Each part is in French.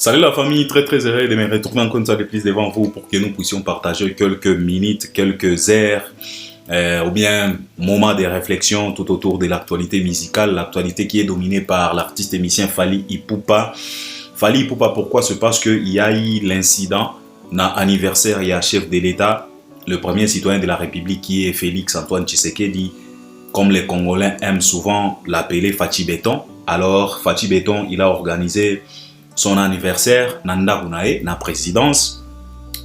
Salut la famille, très heureux de me retrouver encore une fois de plus devant vous pour que nous puissions partager quelques minutes, quelques heures ou bien moments de réflexion tout autour de l'actualité musicale, l'actualité qui est dominée par l'artiste et musicien Fally Ipupa. Fally Ipupa, pourquoi? C'est parce qu'il y a eu l'incident, l'anniversaire, il y a chef de l'État, le premier citoyen de la République qui est Félix Antoine Tshisekedi, comme les Congolais aiment souvent l'appeler Fachi Béton. Alors Fachi Béton, il a organisé son anniversaire, Nanda Gounae, na présidence.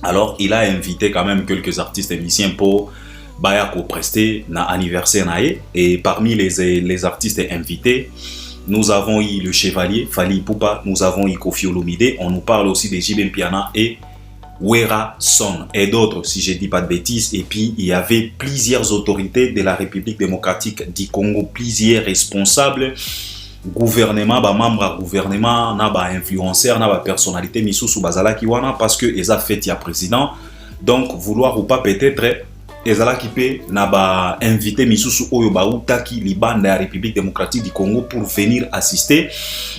Alors, il a invité quand même quelques artistes et musiciens pour prester na anniversaire nae. Et parmi les artistes invités, nous avons eu le Chevalier, Fally Ipupa, nous avons eu Koffi Olomide, on nous parle aussi de JB Mpiana et Wera Son et d'autres, si je ne dis pas de bêtises. Et puis, il y avait plusieurs autorités de la République démocratique du Congo, plusieurs responsables gouvernement, membre gouvernement, na ba influenceur, na ba personnalité misusu bazala ki wana parce que eza fait ya président. Donc vouloir ou pas peut-être ezala ki pe na ba invité misusu oyo ba utaki libanda ya République démocratique du Congo pour venir assister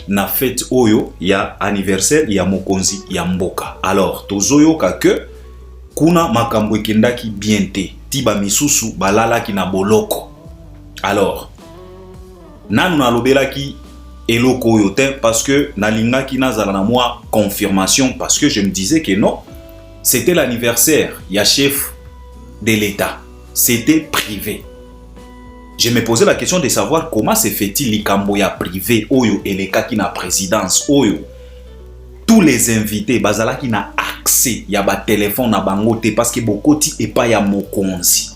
na fête oyo ya anniversaire ya mokonzi ya mboka. Alors tozoyo ka que kuna makambo ekendaki bien te tiba misusu balala ki na boloko. Alors nanu nalobelaki eloko oyo te parce que nalingaki nazala na moi confirmation parce que je me disais que non, c'était l'anniversaire ya chef de l'État, c'était privé. Je me posais la question de savoir comment se fait-il likambo ya privé oyo elekaki na présidence oyo tous les invités bazalaki na accès ya ba téléphone na bango te parce que bokoti epa ya mokonzi.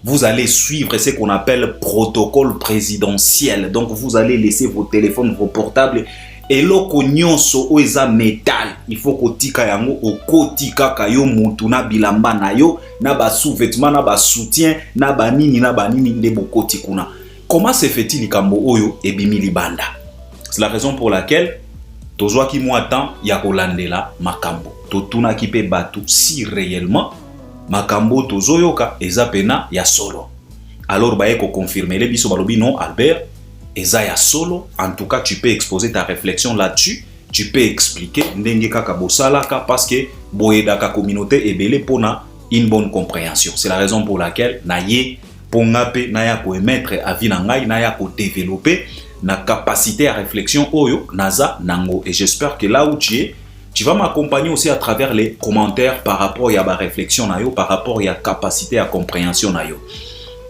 Vous allez suivre ce qu'on appelle protocole présidentiel. Donc, vous allez laisser vos téléphones, vos portables. Et loko nyonso oeza métal. Il faut que tika yango okotika kayo mutuna bilamba na yo na ba sous-vêtements, na ba soutien, na ba nini de bokoti kuna. Comment se fait-il likambo oyo ebimi libanda? C'est la raison pour laquelle tozwa ki mo temps ya kolandela makambo. Totuna ki pe batu si réellement makambo tozoyoka eza pena ya solo. Alors baye ko confirmer les biso balobi non Albert eza ya solo. En tout cas tu peux exposer ta réflexion là-dessus, tu peux expliquer ndenge kaka bosalaka parce que boyedaka communauté ebele pona une bonne compréhension. C'est la raison pour laquelle naye ponga pe naya ko émettre avis na ngai naya ko développer na capacité à réflexion oyo naza nango. Et j'espère que là où tu vas m'accompagner aussi à travers les commentaires par rapport à ma réflexion, par rapport à la capacité à compréhension.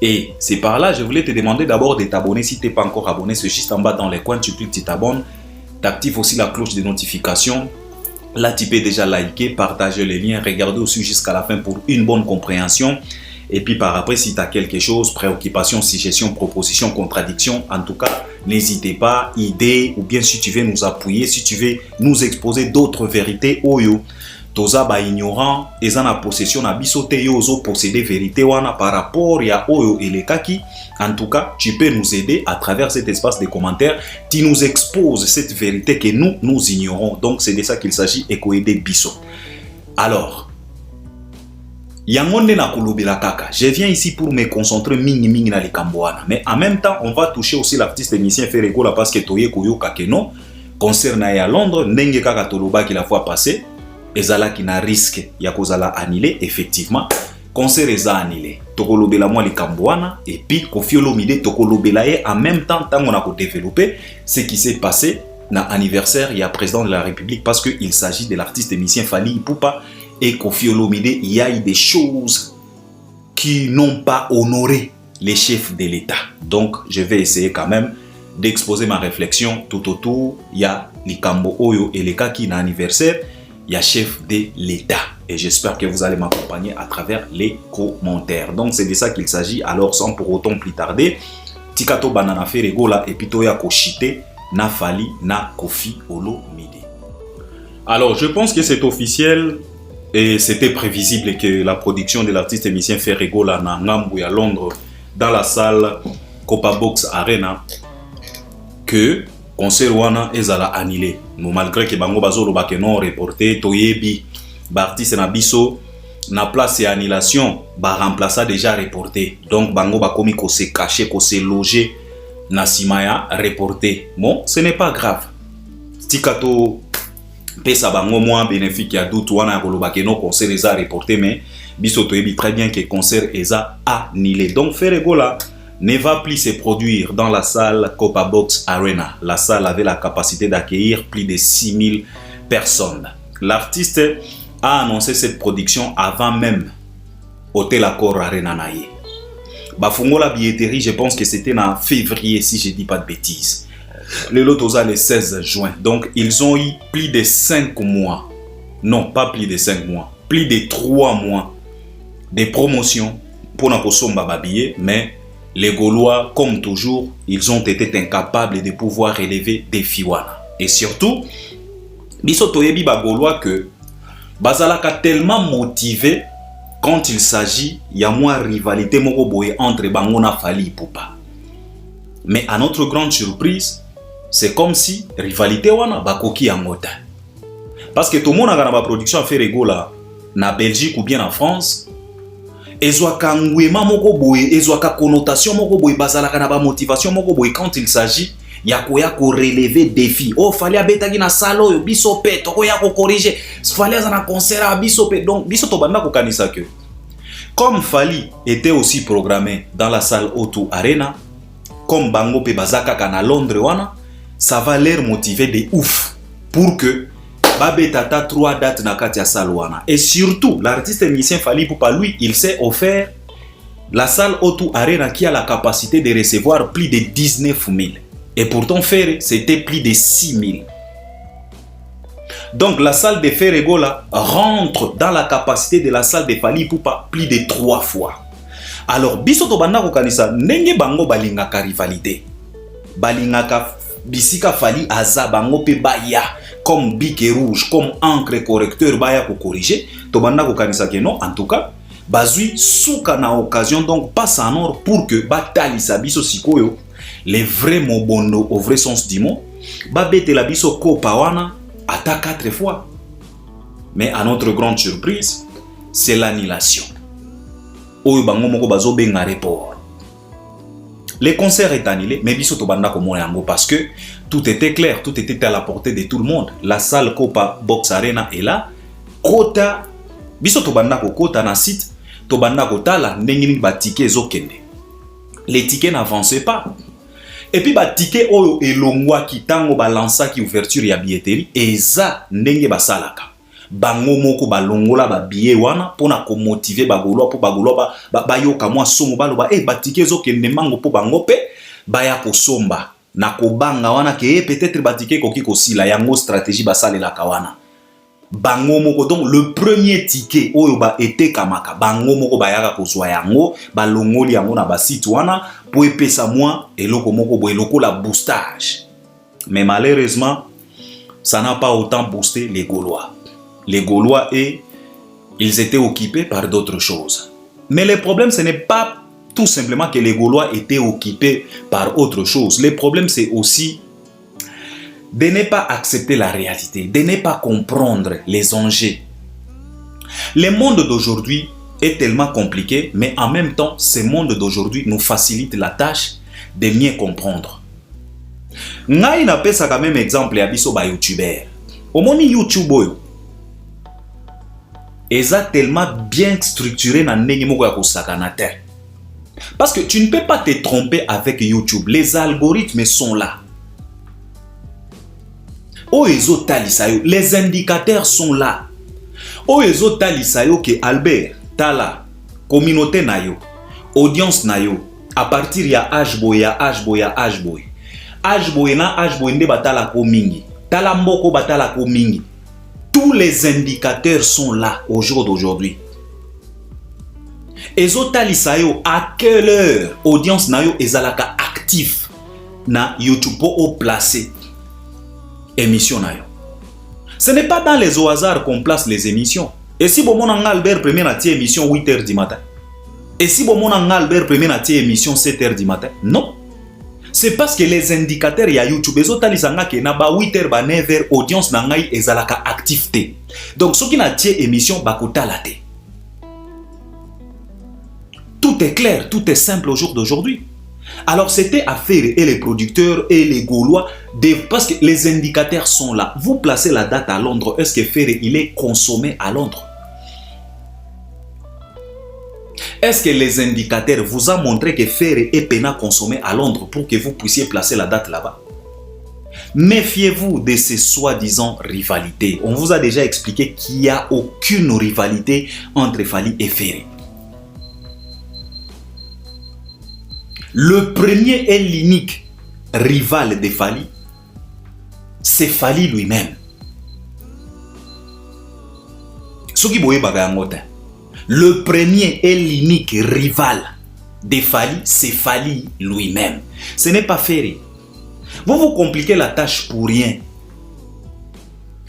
Et c'est par là, je voulais te demander d'abord de t'abonner. Si tu n'es pas encore abonné, c'est juste en bas dans les coins, tu cliques, tu t'abonnes. Tu actives aussi la cloche de notification. Là, tu peux déjà liker, partager les liens, regarder aussi jusqu'à la fin pour une bonne compréhension. Et puis par après, si tu as quelque chose, préoccupation, suggestion, proposition, contradiction, en tout cas, n'hésitez pas, idée, ou bien si tu veux nous appuyer, si tu veux nous exposer d'autres vérités, oyo, toza ba ignorant, eza na possession na bisote yo ozo posséder vérité wana par rapport ya oyo elekaki. En tout cas, tu peux nous aider à travers cet espace de commentaires, tu nous exposes cette vérité que nous ignorons. Donc c'est de ça qu'il s'agit et ko aider biso. Alors, yangonde na kolobela kaka. Je viens ici pour me concentrer mingi na likamboana. Mais en même temps, on va toucher aussi l'artiste émissien Ferregola parce que toye koyoka ke non. Concert na à Londres, ndenge kaka toloba ki la fois passée, ezala ki na risque ya kozala annulé effectivement. Concert eza annulé. Tokolobela moi likamboana et puis Koffi Olomide tokolobela ye en même temps tant on a ko développer ce qui s'est passé na anniversaire il y a président de la République parce que il s'agit de l'artiste émissien Fally Ipupa. Et Koffi Olomide, il y a eu des choses qui n'ont pas honoré les chefs de l'État. Donc, je vais essayer quand même d'exposer ma réflexion tout autour. Il y a Likambo Oyo et les cas qui n'a anniversaire. Il y a chef de l'État. Et j'espère que vous allez m'accompagner à travers les commentaires. Donc, c'est de ça qu'il s'agit. Alors, sans pour autant plus tarder, Tikato Banana Ferregola et Pitoya Koshite, na Fally, na Koffi Olomide. Alors, je pense que c'est officiel. Et c'était prévisible que la production de l'artiste émissien Ferregola na Ngambu à Londres, dans la salle Copa Box Arena, que concert wana ezala annulé. Mais malgré que bango bazolo ba que non reporté, toyebi ba artiste na biso na place et annulation ba remplaça déjà reporté. Donc bango ba komi ko se cacher, ko se loger na simaya reporté. Bon, ce n'est pas grave. Tikato pesa bango moins bénéfique ya doute wana koloba ke no concert eza reporté mais biso toyebi très bien que concert eza annulé. Donc Ferregola ne va plus se produire dans la salle Copa Box Arena. La salle avait la capacité d'accueillir plus de 6000 personnes. L'artiste a annoncé cette production avant même Hotel Accor Arena naie. Bafungo la billetterie, je pense que c'était en février si je dis pas de bêtises. Le lot aux le 16 juin. Donc ils ont eu plus de 5 mois. Non, pas plus de 5 mois. Plus de 3 mois de promotion pour na kosomba ba billet, mais les Gaulois, comme toujours, ils ont été incapables de pouvoir relever des fiwana. Et surtout, biso toyebi ba Gaulois que bazalaka tellement motivé quand il s'agit y a moins rivalité moko boye entre Bangona Fally Ipupa. Mais à notre grande surprise, c'est comme si rivalité wana bakoki angota. Parce que tout le monde a une production à Ferregola na Belgique ou bien en France. Ezwaka ngwema moko boye, ezwaka connotation moko boye, bazalaka na ba motivation moko boye quand il s'agit ya ko relever défi. Oh fallait abetaki na salo yo biso pe toko ya ko corriger. Fallait za na concert à biso pe. Donc biso to banda ko kanisa que comme Fally était aussi programmé dans la salle O2 Arena, comme bango pe bazaka kana Londres wana, ça va leur motiver de ouf pour que babetata 3 dates na kati ya salle wana. Et surtout l'artiste musicien Fally Ipupa lui, il s'est offert la salle O2 Arena qui a la capacité de recevoir plus de 19 000. Et pourtant Ferre, c'était plus de 6 000. Donc la salle de Ferregola rentre dans la capacité de la salle de Fally Ipupa plus de 3 fois. Alors biso to banda ko kanisa ndenge bango balingaka rivalité. Balingaka bisika Fally aza bango pe baya comme bic rouge, comme encre correcteur baya ko corriger. To banda ko kanisa que non, en tout cas bazui souka na occasion donc passe en or pour que batalisa biso sikoyo les vrais mobondo au vrai sens du mot babete la biso Copa wana ata 4 fois. Mais à notre grande surprise, c'est l'annulation. Oyo bango moko bazo benga report. Le concert est annulé, mais biso to banda ko yango parce que tout était clair, tout était à la portée de tout le monde. La salle Copa Box Arena est là. Kota biso to banda ko kota na site, to banda ko tala ndenge ba ticket ezokende. Les tickets n'avançaient pas. Et puis ba ticket oyo elongwa kitango balansa ki ouverture ya billetterie eza ndenge basalaka. Bango moko balongola ba billet wana pona ko motiver bagolo po bagolo ba yoka mwa somo baloba ba ticket ezokende mango po bango pe baya ko somba na ko banga wana ke peut-être ba ticket koki ko sila yango stratégie basalela kawana. Bango moko donc le premier ticket oyo ba été kamaka bango moko bayaka kozwa yango balongoli yango na ba site wana po epesa moi eloko moko bo eloko la boostage. Mais malheureusement ça n'a pas autant boosté les Gaulois. Les Gaulois ils étaient occupés par d'autres choses. Mais le problème ce n'est pas tout simplement que les Gaulois étaient occupés par autre chose. Le problème c'est aussi de ne pas accepter la réalité, de ne pas comprendre les enjeux. Le monde d'aujourd'hui est tellement compliqué, mais en même temps, ce monde d'aujourd'hui nous facilite la tâche de mieux comprendre. Ngai na pesa quand même exemple ya biso ba youtubeur. Omoni YouTube oyo eza tellement bien structuré na ndenge moko ya kosakana te. Parce que tu ne peux pas te tromper avec YouTube. Les algorithmes sont là. Les indicateurs sont là. Que Albert, Tala, communauté nayo, audience nayo, à partir ya H-boy, nde batala ko mingi. Tala mboko batala ko mingi. Tous les indicateurs sont là au jour d'aujourd'hui. Ezotalisayo à quelle heure audience nayo ezalaka actif na YouTube pour placer émission nayo. Ce n'est pas dans les au hasard qu'on place les émissions. Et si bon mon Albert premier na tie émission 8h du matin. Et si bon mon Albert premier na tie émission 7h du matin. Non. C'est parce que les indicateurs ya YouTube ezotalisanga ke na ba 8h ba 9h audience na ngai ezalaka activité. Donc ce qui na tie émission bakotala te. Tout est clair, tout est simple au jour d'aujourd'hui. Alors c'était à faire et les producteurs et les Gaulois Parce que les indicateurs sont là. Vous placez la date à Londres. Est-ce que Ferré, il est consommé à Londres? Est-ce que les indicateurs vous ont montré que Ferré est peinard consommé à Londres pour que vous puissiez placer la date là-bas? Méfiez-vous de ces soi-disant rivalités. On vous a déjà expliqué qu'il n'y a aucune rivalité entre Fally et Ferré. Le premier et l'unique rival de Fally, c'est Fally lui-même. Le premier et l'unique rival de Fally, c'est Fally lui-même. Ce n'est pas Ferré. Vous vous compliquez la tâche pour rien.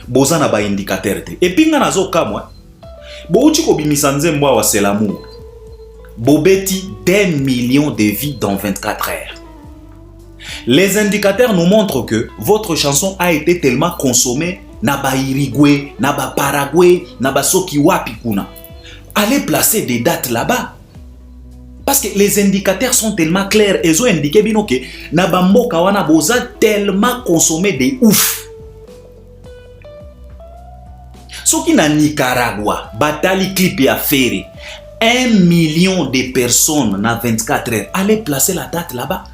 Bozana ba indicateur te. Et puis ngana zo kamwa. Bo uchi ko bimisanze mwa wa c'est l'amour. Bobeti des millions de vies dans 24 heures. Les indicateurs nous montrent que votre chanson a été tellement consommée na ba Uruguay, na ba Paraguay, na ba soki wapi kuna. Allez placer des dates là-bas. Parce que les indicateurs sont tellement clairs. Ils ont indiqué que Nabambo Kawana Boza tellement consommé de ouf. Ce qui na Nicaragua, Batali clip et affaire, 1 million de personnes dans 24 heures. Allez placer la date là-bas.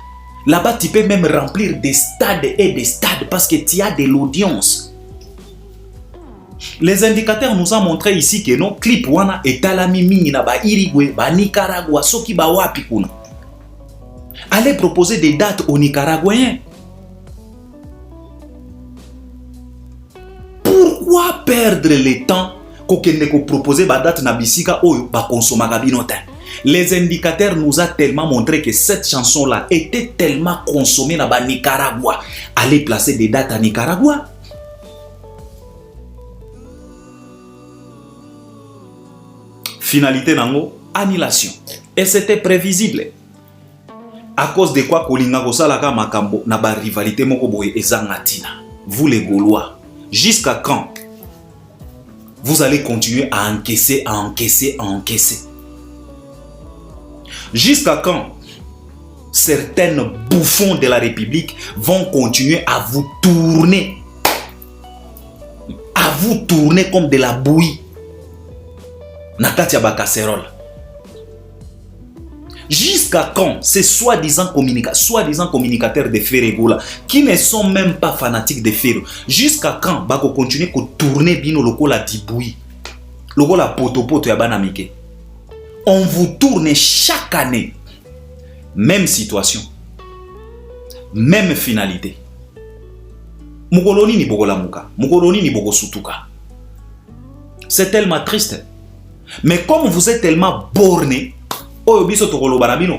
Là-bas, tu peux même remplir des stades et des stades parce que tu as de l'audience. Les indicateurs nous ont montré ici que nos clips wana etalami mingi na ba Uruguay, ba Nicaragua, soki ba wapi kuna. Allez proposer des dates aux Nicaraguayens. Pourquoi perdre le temps kokende ko proposer ba date na bisika oyo ba konsomaka binota? Les indicateurs nous ont tellement montré que cette chanson-là était tellement consommée na ba Nicaragua. Allez placer des dates à Nicaragua. Finalité nango, annulation. Et c'était prévisible. À cause de quoi kolinga kosalaka makambo na ba rivalité moko boye ezangatina. Vous les Gaulois, jusqu'à quand vous allez continuer à encaisser, à encaisser, à encaisser? Jusqu'à quand certaines bouffons de la République vont continuer à vous tourner comme de la bouillie Nakatia ba casserole? Jusqu'à quand ces soi-disant communicateurs de Ferré Gola qui ne sont même pas fanatiques de Ferré, jusqu'à quand bako continuer à tourner bino lokola diboui, lokola potopoto ya banamike? On vous tourne chaque année. Même situation, même finalité. Mukoloni ni bogola muka, mukoloni ni bogo sutuka. C'est tellement triste. Mais comme vous êtes tellement borné,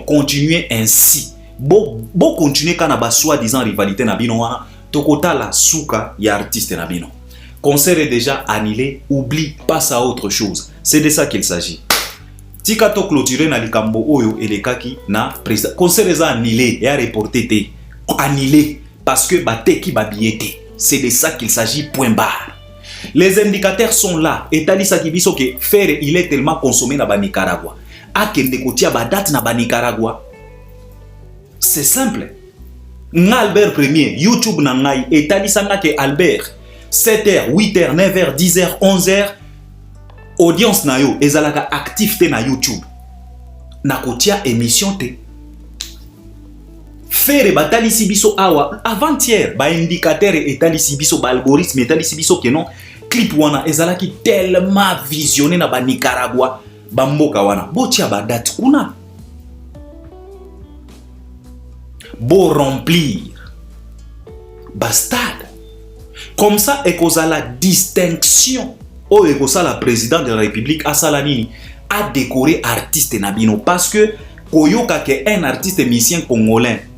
continuez ainsi. Bo continuez quand na soi-disant rivalité na bino wana, tokota la souka ya artiste na bino. Concert est déjà annulé, oublie, passe à autre chose. C'est de ça qu'il s'agit. Tika to clôturer na likambo oyo elekaki na président. Concert est annulé et a reporté té. Annulé parce que bateki babiété. C'est de ça qu'il s'agit, point barre. Les indicateurs sont là. Et Talisa Kibiso que Ferré, il est tellement consommé dans le Nicaragua. Akende kotia ba date na ba Nicaragua. C'est simple. Nga Albert Premier, YouTube na ngai, et Talisa nga ke Albert, 7h, 8h, 9h, 10h, 11h, audience na yo, ezalaka activité na YouTube. Na kotia émission te. Ferré batalisi biso awa avant-hier ba indicateur et talisi biso ba algorithme et talisi biso que non clip wana ezalaki tellement visionné na ba Nicaragua ba mboka wana botia ba date kuna bo remplir ba stade comme ça et causa la distinction o e causa la président de la République asala nini a décoré artiste nabino parce que koyoka ke un artiste musicien congolais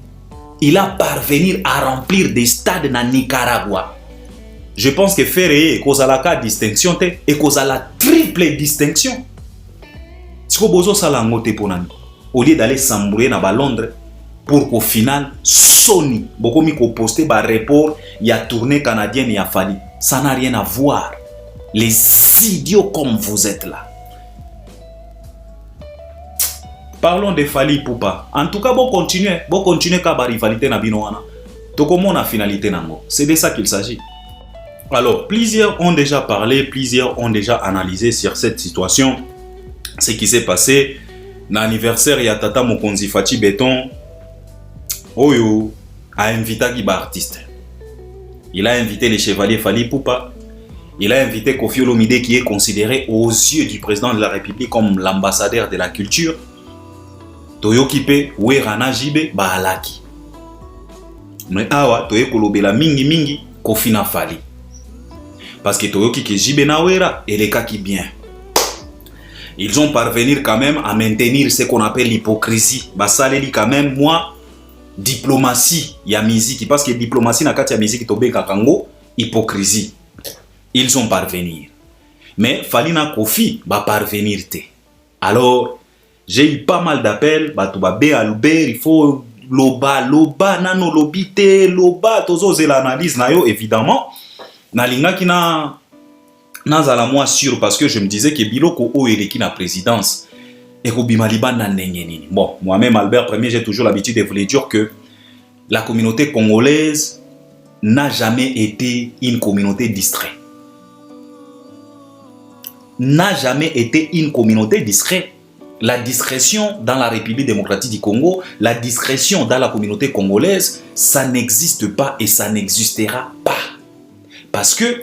il a parvenu à remplir des stades na Nicaragua. Je pense que Ferré cause à la distinction et cause à la triple distinction. Si vous avez ça au lieu d'aller s'embrouiller à Londres pour qu'au final Sony beaucoup miko posté par report il y a tournée canadienne et a fallu. Ça n'a rien à voir. Les idiots comme vous êtes là. Parlons de Fally Ipupa. En tout cas, bon continuer ka ba rivalité na bino wana. Donc comment on a finalité nango? C'est de ça qu'il s'agit. Alors, plusieurs ont déjà parlé, plusieurs ont déjà analysé sur cette situation. Ce qui s'est passé dans l'anniversaire, il y a Tata Mokonzi Fati Béton. Oyo a invité qui artiste. Il a invité les chevaliers Fali Poupa. Il a invité Koffi Olomide qui est considéré aux yeux du président de la République comme l'ambassadeur de la culture. Toyo Kipe, Werana Jibe, Bahalaki. Mais awa, Toyo Kolobela Mingi Mingi, Koffi na Fali. Parce que Toyo Kike Jibe na Wera, et les cas qui bien. Ils ont parvenu quand même à maintenir ce qu'on appelle l'hypocrisie. Basaleli quand même, moi, diplomatie, il y a musique. Parce que diplomatie, na kati ya musique, tobe kakango, hypocrisie. Ils ont parvenir. Mais Falina Koffi va parvenir. Alors, j'ai eu pas mal d'appels. Il faut loba, nano lobite, loba, tozo l'analyse nayo évidemment. Nalinga ki na zala moi sûr parce que je me disais que biloko o eleki na présidence et kobima libanda ndengenini. Bon, moi-même Albert Premier, j'ai toujours l'habitude de vous le dire que la communauté congolaise n'a jamais été une communauté distraite. N'a jamais été une communauté discrète. La discrétion dans la République démocratique du Congo, la discrétion dans la communauté congolaise, ça n'existe pas et ça n'existera pas. Parce que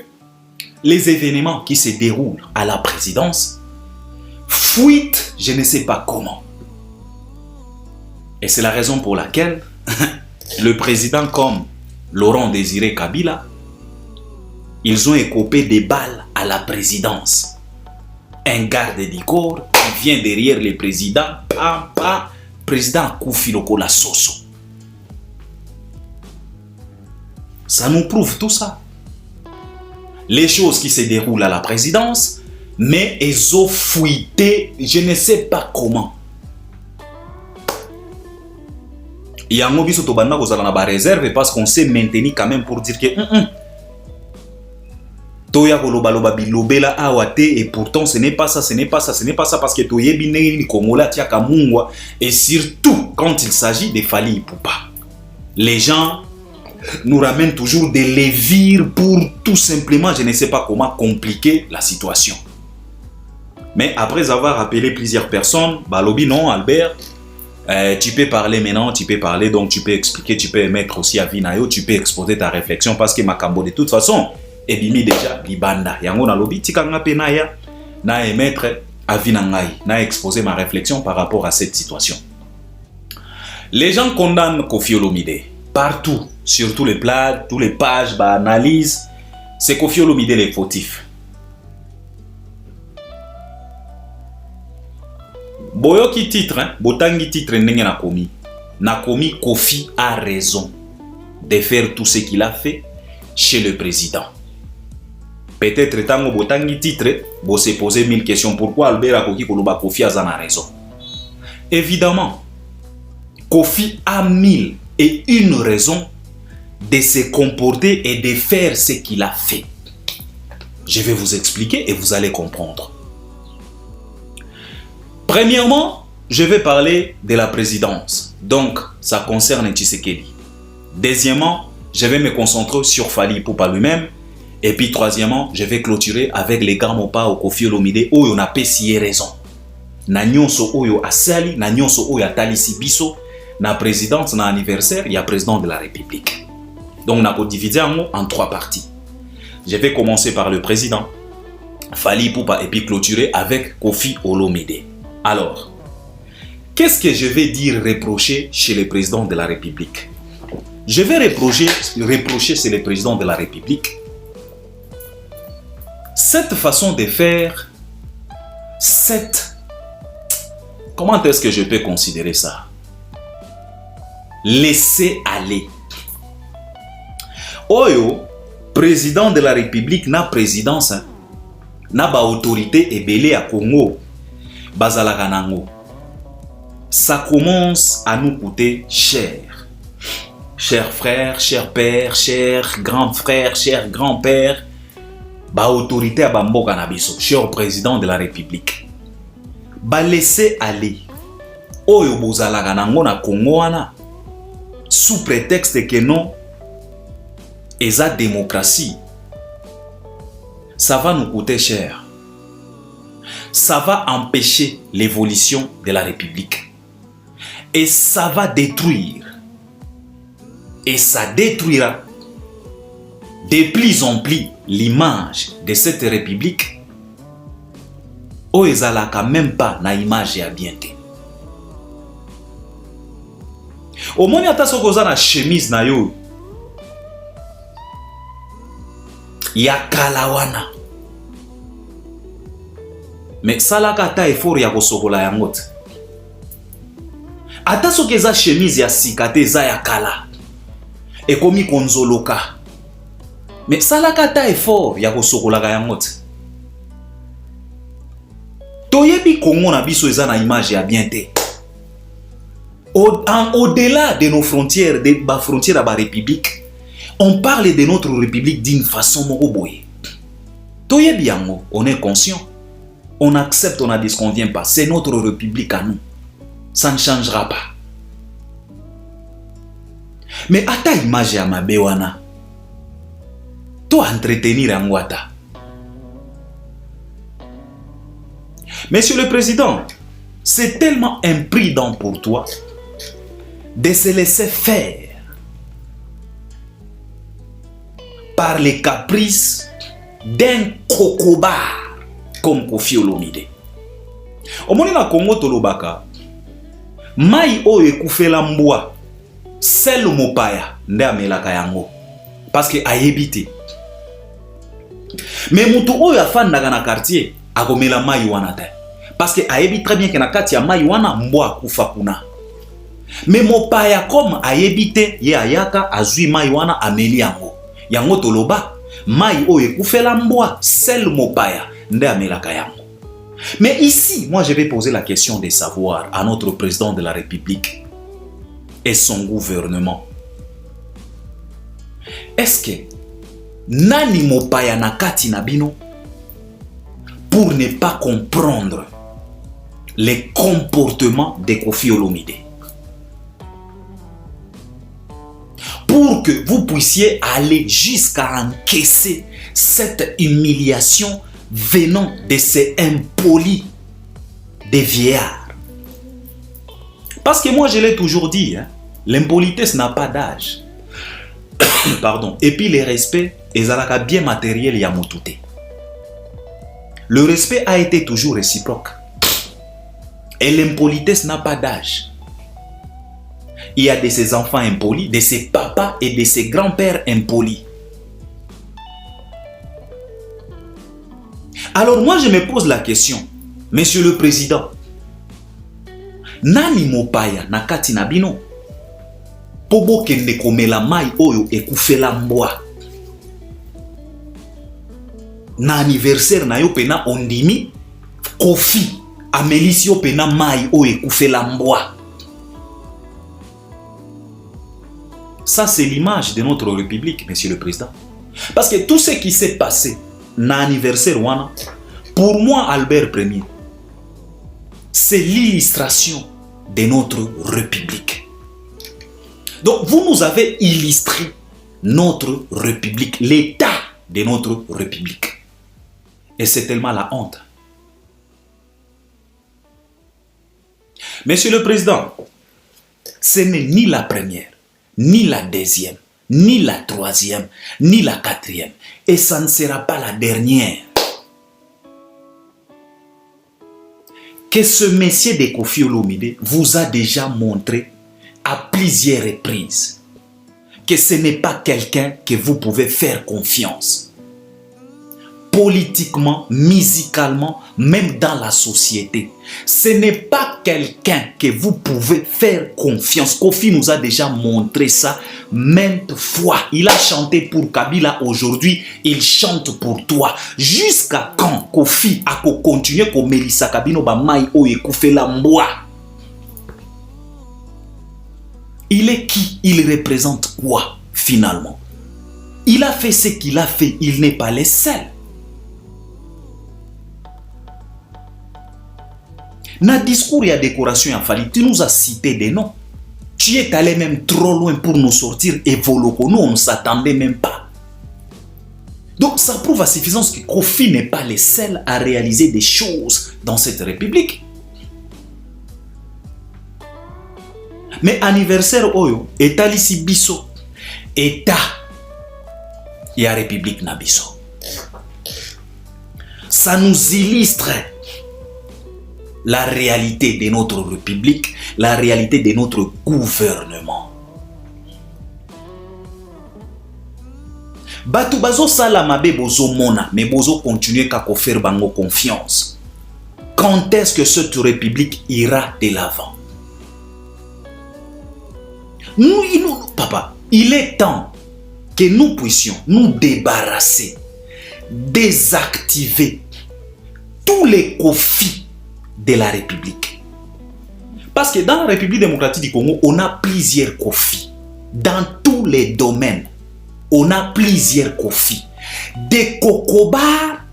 les événements qui se déroulent à la présidence fuitent, je ne sais pas comment. Et c'est la raison pour laquelle le président comme Laurent Désiré Kabila, ils ont écopé des balles à la présidence. Un garde du corps qui vient derrière le président, président Koufi Lokola Soso. Ça nous prouve tout ça. Les choses qui se déroulent à la présidence, mais elles ont fuité, je ne sais pas comment. Il y a un mot qui est réserve parce qu'on s'est maintenu quand même pour dire que Toya koloba bilobela awate et pourtant ce n'est pas ça, ce n'est pas ça, ce n'est pas ça parce que Toye bineni Kongola tiaka mungwa et surtout quand il s'agit de Fali Poupa. Les gens nous ramènent toujours des lévires pour tout simplement, je ne sais pas comment compliquer la situation. Mais après avoir appelé plusieurs personnes, Balobi non Albert, tu peux parler maintenant, tu peux parler donc tu peux expliquer, tu peux émettre aussi à Vinayo, tu peux exposer ta réflexion parce que Makambo de toute façon et bimi déjà libanda yango na lobi tika nga pe na émettre avis na ngai na exposer ma réflexion par rapport à cette situation. Les gens condamnent Koffi Olomide partout sur tous les plats, tous les pages analyse, c'est Koffi Olomide les fautifs. Boyoki titre botangi titre ndenge na komi Koffi a raison de faire tout ce qu'il a fait chez le président. Peut-être tango botangi titre, bo se poser 1000 questions. Pourquoi Albert Akoki Koloba Koffi a raison? Évidemment, Koffi a 1001 raisons de se comporter et de faire ce qu'il a fait. Je vais vous expliquer et vous allez comprendre. Premièrement, je vais parler de la présidence. Donc, ça concerne Tshisekedi. Deuxièmement, je vais me concentrer sur Fali Poupa lui-même. Et puis troisièmement, je vais clôturer avec les grands mots au Koffi Olomide où on a payé raison. Na nyonso oyo asali, na nyonso oyo atalisi biso, na présidence, na anniversaire, il y a président de la République. Donc on a divisé en 3 parties. Je vais commencer par le président, Fali Poupa, et puis clôturer avec Koffi Olomide. Alors, qu'est-ce que je vais dire reprocher chez le président de la République? Je vais reprocher chez le président de la République cette façon de faire, comment est-ce que je peux considérer ça? Laisser aller. Oyo, président de la République, na présidence, na ba autorité ebele à Congo, bazalaka nango. Ça commence à nous coûter cher. Chers frères, chers pères, chers grands frères, chers grands-pères, ba autorité à Bamboka Nabiso, cher président de la République. Ba laisser aller. Oyo bozalaka nango na Congo wana sous prétexte que non, et sa démocratie, ça va nous coûter cher. Ça va empêcher l'évolution de la République. Et ça va détruire. Et ça détruira de plus en plus l'image de cette République. O ezalaka même pas na image ya bien te. Omoni ata soko oza na chemise na yo ya kala wana. Mais salaka ata effort ya kosokola yango te. Ata soki eza chemise ya sika te eza ya kala. Ekomi konzoloka. Mais salaka ata effort ya kosokola yango te. Toyebi Congo na biso eza na image ya bien te. Au-delà de nos frontières, de la frontière à la République, on parle de notre République d'une façon moroboye. Toyebi yango, on est conscient. On accepte, on ne disconvient pas. C'est notre République à nous. Ça ne changera pas. Mais à ta image ya mabewana, toi entretenir yango ata. Monsieur le Président, c'est tellement imprudent pour toi de se laisser faire par les caprices d'un cocobar comme Koffi Olomide. Omoni na Congo tolobaka, mai oyo ekufela mbwa, sel mopaya nde amelaka yango parce que ayebite. Mais mutu oyo afandaka na quartier akomela mai wana te parce que ayebi très bien que na kati ya mai wana mbwa akufa kuna. Mais mopaya comme ayebite ye ayaka azui mai wana ameli yango. Yango toloba mai oyo ekufela mbwa sel mopaya nde amelaka yango. Mais ici, moi je vais poser la question de savoir à notre président de la République et son gouvernement. Est-ce que nani mopaya na kati na bino pour ne pas comprendre les comportements de Koffi Olomide? Pour que vous puissiez aller jusqu'à encaisser cette humiliation venant de ces impolis des vieillards. Parce que moi je l'ai toujours dit, hein, l'impolitesse n'a pas d'âge. Pardon. Et puis le respect est bien matériel et amotouté. Le respect a été toujours réciproque. Et l'impolitesse n'a pas d'âge. Il y a de ses enfants impolis, de ses papas et de ses grands-pères impolis. Alors moi je me pose la question, Monsieur le Président, nani mopaya na kati na bino pobo kende komela mai oyo ekufela mbwa na anniversaire na yo pena ondimi Koffi amelisi yo pena mai oyo ekufela mbwa. Ça c'est l'image de notre République, Monsieur le Président. Parce que tout ce qui s'est passé na anniversaire wana, pour moi Albert Ier, c'est l'illustration de notre République. Donc vous nous avez illustré notre République, l'état de notre République. Et c'est tellement la honte. Monsieur le Président, ce n'est ni la première, ni la deuxième, ni la troisième, ni la quatrième. Et ça ne sera pas la dernière. Que ce messier de Koffi Olomide vous a déjà montré à plusieurs reprises que ce n'est pas quelqu'un que vous pouvez faire confiance. Politiquement, musicalement, même dans la société. Ce n'est pas quelqu'un que vous pouvez faire confiance. Koffi nous a déjà montré ça maintes fois. Il a chanté pour Kabila aujourd'hui, il chante pour toi. Jusqu'à quand Koffi a continué comme Melissa Kabino Bamai Oye Koufela Mboa? Il est qui? Il représente quoi finalement? Il a fait ce qu'il a fait, il n'est pas le seul. Dans le discours et la décoration, tu nous as cité des noms. Tu es allé même trop loin pour nous sortir et Voloko. Nous, on ne s'attendait même pas. Donc ça prouve à suffisance que Kofi n'est pas le seul à réaliser des choses dans cette république. Mais anniversaire oyo, État lisi biso, État, il y a république na biso. Ça nous illustre la réalité de notre république, la réalité de notre gouvernement. Batu bazo sala mabe bozo mona, mais bozo continuer qu'à faire bango confiance. Quand est-ce que cette république ira de l'avant? Papa, il est temps que nous puissions nous débarrasser, désactiver tous les conflits de la République. Parce que dans la République démocratique du Congo, on a plusieurs conflits. Dans tous les domaines, on a plusieurs conflits. Des cocobars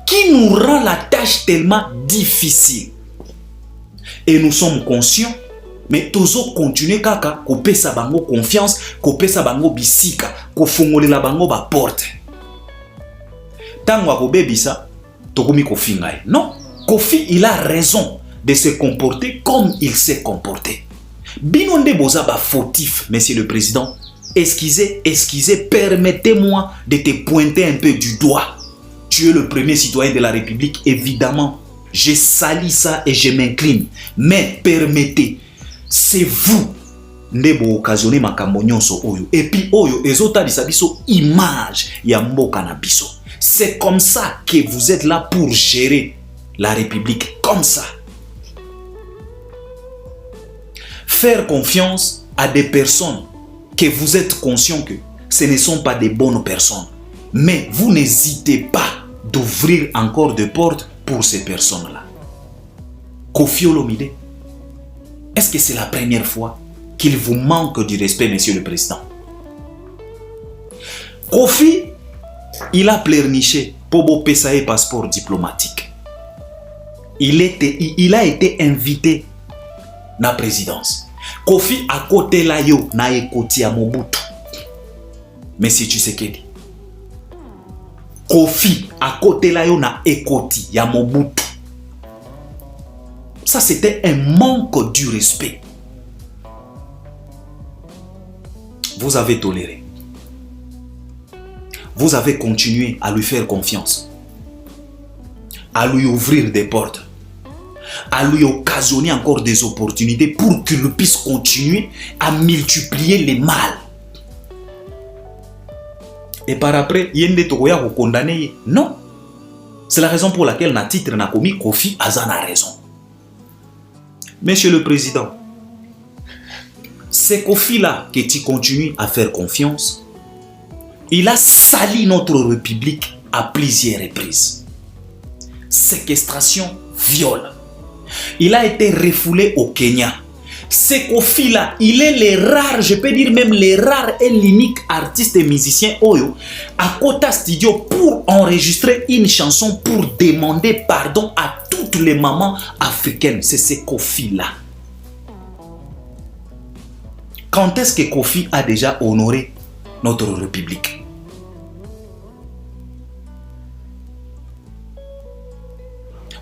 qui nous rend la tâche tellement difficile. Et nous sommes conscients, mais toujours continuer kaka, ko pesa bango confiance, ko pesa bango bisika, ko fongole la bango ba porte. Tango ko bebisa, tokomi Kofi ngai. Non, Kofi il a raison de se comporter comme il s'est comporté. Binonde boza ba fautif, monsieur le président. Excusez, permettez-moi de te pointer un peu du doigt. Tu es le premier citoyen de la République, évidemment. Je salis ça et je m'incline. Mais permettez, c'est vous nebo occasionné makambo nyonso oyo. Et puis oyo ezota biso image ya mboka na biso. C'est comme ça que vous êtes là pour gérer la République. Comme ça. Faire confiance à des personnes que vous êtes conscient que ce ne sont pas des bonnes personnes. Mais vous n'hésitez pas d'ouvrir encore des portes pour ces personnes-là. Kofi Olomide, est-ce que c'est la première fois qu'il vous manque du respect, monsieur le président? Kofi, il a pleurniché pour payer passeport diplomatique. Il a été invité na présidence. Kofi à côté la yo na ekoti ya Mobutu. Monsieur Tshisekedi. Kofi à côté la yo na ekoti ya Mobutu. Ça c'était un manque du respect. Vous avez toléré. Vous avez continué à lui faire confiance. À lui ouvrir des portes. À lui occasionner encore des opportunités pour qu'il puisse continuer à multiplier les mal. Et par après, Yende Togoya vous condamner. Non. C'est la raison pour laquelle na titre na commis Kofi Azan a raison. Monsieur le Président, c'est Kofi-là que tu continues à faire confiance. Il a sali notre République à plusieurs reprises. Séquestration, viol. Il a été refoulé au Kenya. C'est Kofi-là, il est le rare, je peux dire même le rare et l'unique artiste et musicien Oyo à Kota Studio pour enregistrer une chanson pour demander pardon à toutes les mamans africaines. C'est ce Kofi-là. Quand est-ce que Kofi a déjà honoré notre République?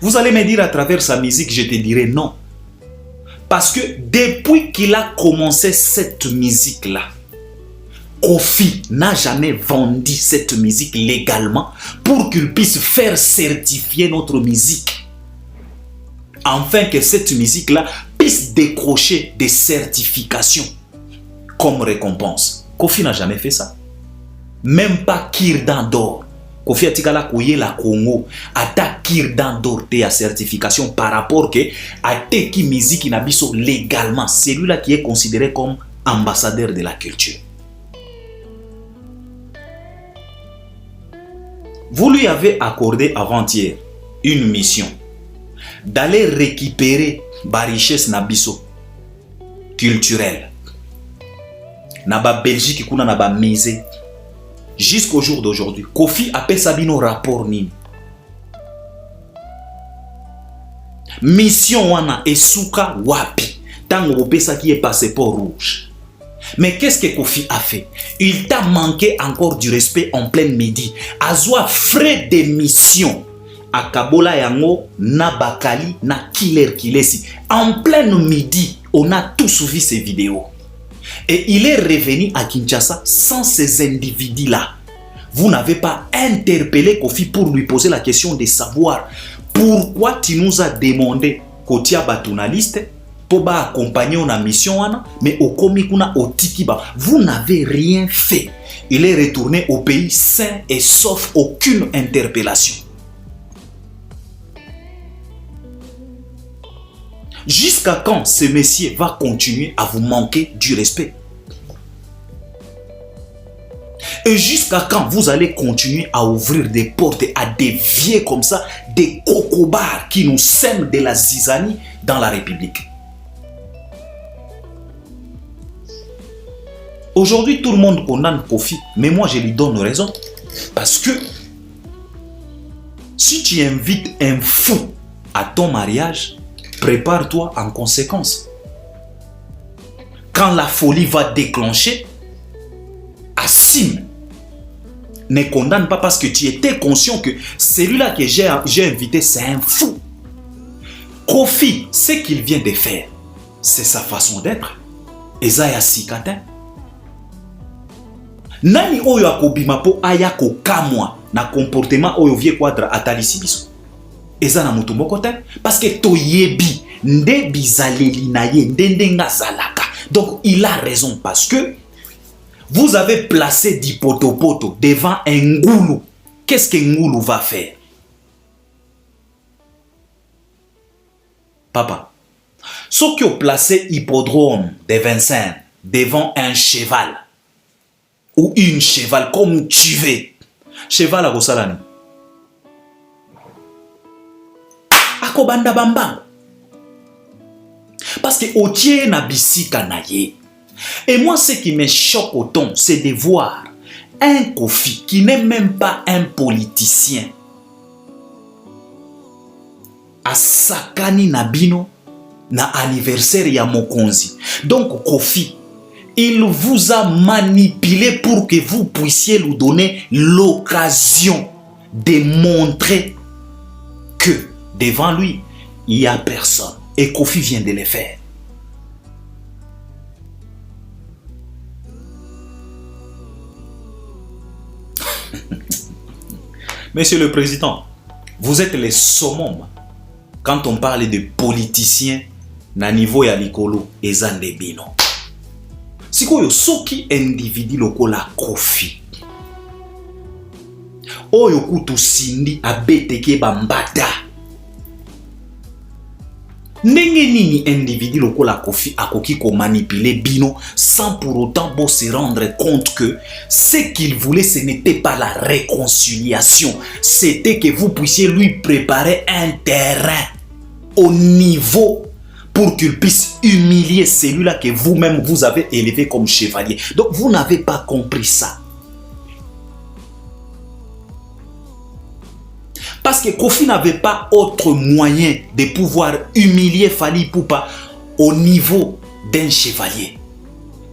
Vous allez me dire à travers sa musique, je te dirai non. Parce que depuis qu'il a commencé cette musique-là, Kofi n'a jamais vendu cette musique légalement pour qu'il puisse faire certifier notre musique. Afin que cette musique-là puisse décrocher des certifications comme récompense. Kofi n'a jamais fait ça. Même pas Kirdan d'or. Kofi Atikala Kouye la Congo ata Kirdan d'or à certification par rapport que à Teki musique inabiso légalement. Celui-là qui est considéré comme ambassadeur de la culture. Vous lui avez accordé avant-hier une mission d'aller récupérer la richesse nabiso culturelle. Naba Belgique kuna naba misé. Jusqu'au jour d'aujourd'hui, Kofi appelle Sabino rapport ni. Mission wana esuka wapi. Tango pesa qui est passeport rouge. Mais qu'est-ce que Kofi a fait? Il t'a manqué encore du respect en pleine midi. Azwa frais d'émission. À Kabola Yango, na Bakali, na Killer Kilesi. En pleine midi, on a tous vu ces vidéos. Et il est revenu à Kinshasa sans ces individus-là. Vous n'avez pas interpellé Kofi pour lui poser la question de savoir pourquoi tu nous as demandé Kotia Batunaliste pour accompagner la mission, mais au Komikuna, au Tikiba. Vous n'avez rien fait. Il est retourné au pays sain et sauf aucune interpellation. Jusqu'à quand ce monsieur va continuer à vous manquer du respect? Et jusqu'à quand vous allez continuer à ouvrir des portes et à dévier comme ça des cocobars qui nous sèment de la zizanie dans la République? Aujourd'hui, tout le monde condamne Kofi, mais moi je lui donne raison. Parce que si tu invites un fou à ton mariage, prépare-toi en conséquence. Quand la folie va déclencher, assume. Ne condamne pas parce que tu étais conscient que celui-là que j'ai invité, c'est un fou. Kofi, ce qu'il vient de faire, c'est sa façon d'être. Ezaya Sikata. Nani oyo akobima po aya kokamwa na comportement oyo vie quadra atali sibiso. Eza na mutu moko te parce que toyebi nde bizaleli na ye ndende nga zalaka. Donc il a raison parce que vous avez placé Dipotopoto devant un Ngoulou. Qu'est-ce que Ngoulou va faire? Papa, ce qui ont placé Hippodrome de Vincennes devant un cheval ou une cheval comme tu veux. Cheval à Rosalani. Akobanda bambang. Parce que Otie na bisika na ye. Et moi, ce qui me choque autant, c'est de voir un Kofi qui n'est même pas un politicien. A sakani nabino na anniversaire ya Mokonzi. Donc Kofi, il vous a manipulé pour que vous puissiez lui donner l'occasion de montrer que devant lui, il n'y a personne. Et Kofi vient de le faire. Monsieur le Président, vous êtes le summum quand on parle de politiciens na niveau ya likolo ezande bino. Sikoyo soki individu lokola Kofi oyo kutu sindi abeteke bambata. Ndenge nini individu lokola Kofi akoki ko manipuler bino sans pour autant se rendre compte que ce qu'il voulait ce n'était pas la réconciliation, c'était que vous puissiez lui préparer un terrain au niveau pour qu'il puisse humilier celui-là que vous-même vous avez élevé comme chevalier. Donc vous n'avez pas compris ça. Parce que Kofi n'avait pas autre moyen de pouvoir humilier Fally Ipupa au niveau d'un chevalier.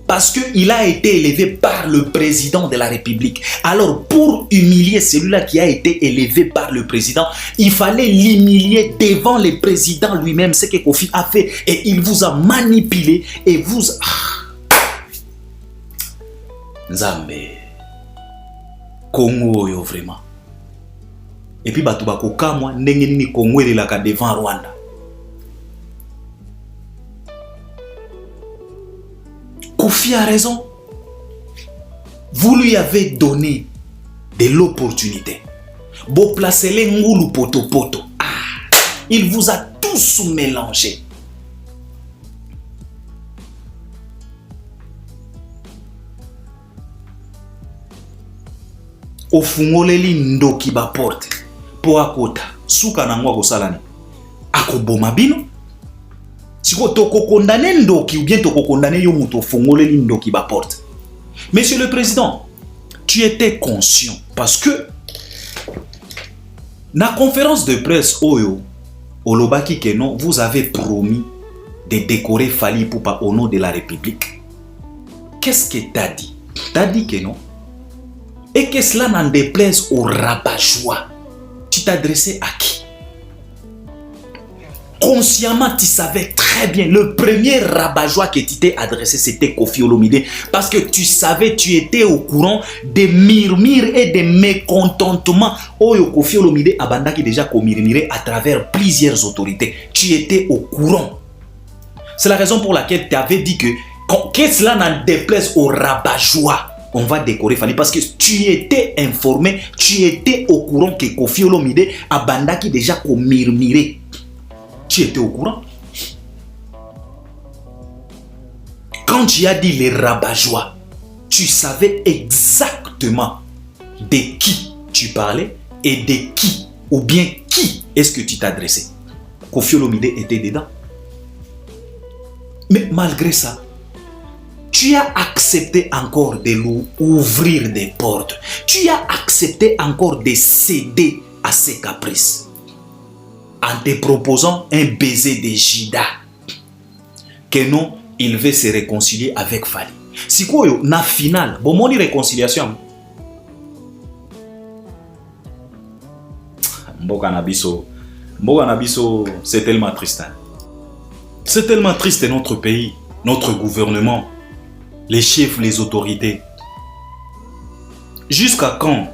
Parce qu'il a été élevé par le président de la République. Alors pour humilier celui-là qui a été élevé par le président, il fallait l'humilier devant le président lui-même. C'est ce que Kofi a fait. Et il vous a manipulé et vous... Nzambe. Congo yo vraiment. Et puis batu bakokamwa ndenge nini Congo elelaka devant Rwanda. Kofi a raison. Vous lui avez donné de l'opportunité. Bo placez les Ngoulou poto poto. Ah, il vous a tous mélangé. Ofungoleli ndoki ba porte. Po akota suka na ngwa kosalani akoboma bino siko toko condamner ndoki ou bien toko condamner yo muto fongoleli ndoki ba porte. Monsieur le Président, tu étais conscient parce que na conférence de presse oyo olobaki que non, vous avez promis de décorer Fally Ipupa au nom de la République. qu'est-ce que t'as dit? T'as dit que non. Et que cela n'en déplaise au rabat-joie. Tu t'adressais à qui? Consciemment, tu savais très bien, le premier rabat-joie que tu t'es adressé, c'était Koffi Olomide. Parce que tu savais, tu étais au courant des murmures et des mécontentements. Oh, Koffi Olomide abandaki déjà qu'on murmurait à travers plusieurs autorités. Tu étais au courant. C'est la raison pour laquelle tu avais dit que cela n'en déplaise au rabat-joie, on va décorer Fally, parce que tu étais informé, tu étais au courant que Koffi Olomide abandaki déjà qu'on murmurait. Tu étais au courant. Quand tu as dit les rabat-joie, tu savais exactement de qui tu parlais et de qui, ou bien qui est-ce que tu t'adressais. Koffi Olomide était dedans. Mais malgré ça, tu as accepté encore de ouvrir des portes. Tu as accepté encore de céder à ses caprices. En te proposant un baiser de Jida. Que non, il veut se réconcilier avec Fally. Si quoi, na finale, bon, mon réconciliation. Mboka Nabiso, c'est tellement triste. Hein? C'est tellement triste notre pays, notre gouvernement, les chefs, les autorités. Jusqu'à quand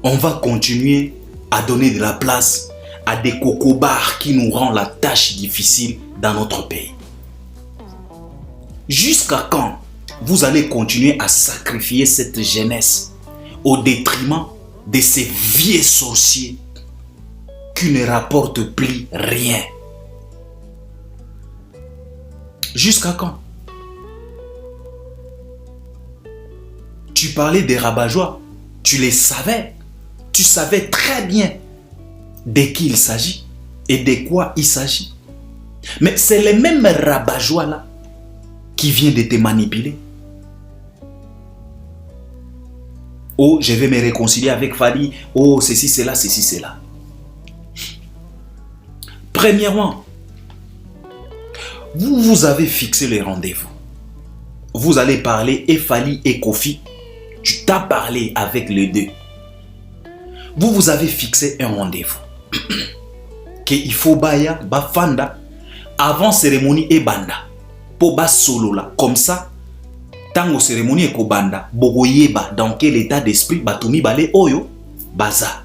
on va continuer à donner de la place à des cocobars qui nous rendent la tâche difficile dans notre pays? Jusqu'à quand vous allez continuer à sacrifier cette jeunesse au détriment de ces vieux sorciers qui ne rapportent plus rien? Jusqu'à quand? Tu parlais des rabat-joie, tu les savais. Tu savais très bien de qui il s'agit et de quoi il s'agit. Mais c'est les mêmes rabat-joie là qui viennent de te manipuler. Oh, je vais me réconcilier avec Fally. Oh, ceci, cela, ceci, cela. Premièrement, vous avez fixé les rendez-vous. Vous allez parler et Fally et Koffi. Tu t'as parlé avec les deux. Vous avez fixé un rendez-vous. Qu'il faut baya, bafanda, avant cérémonie et banda. Pour bas solo là. Comme ça, tango cérémonie et kobanda, bogoyeba, dans quel état d'esprit, batumi bale oyo, baza.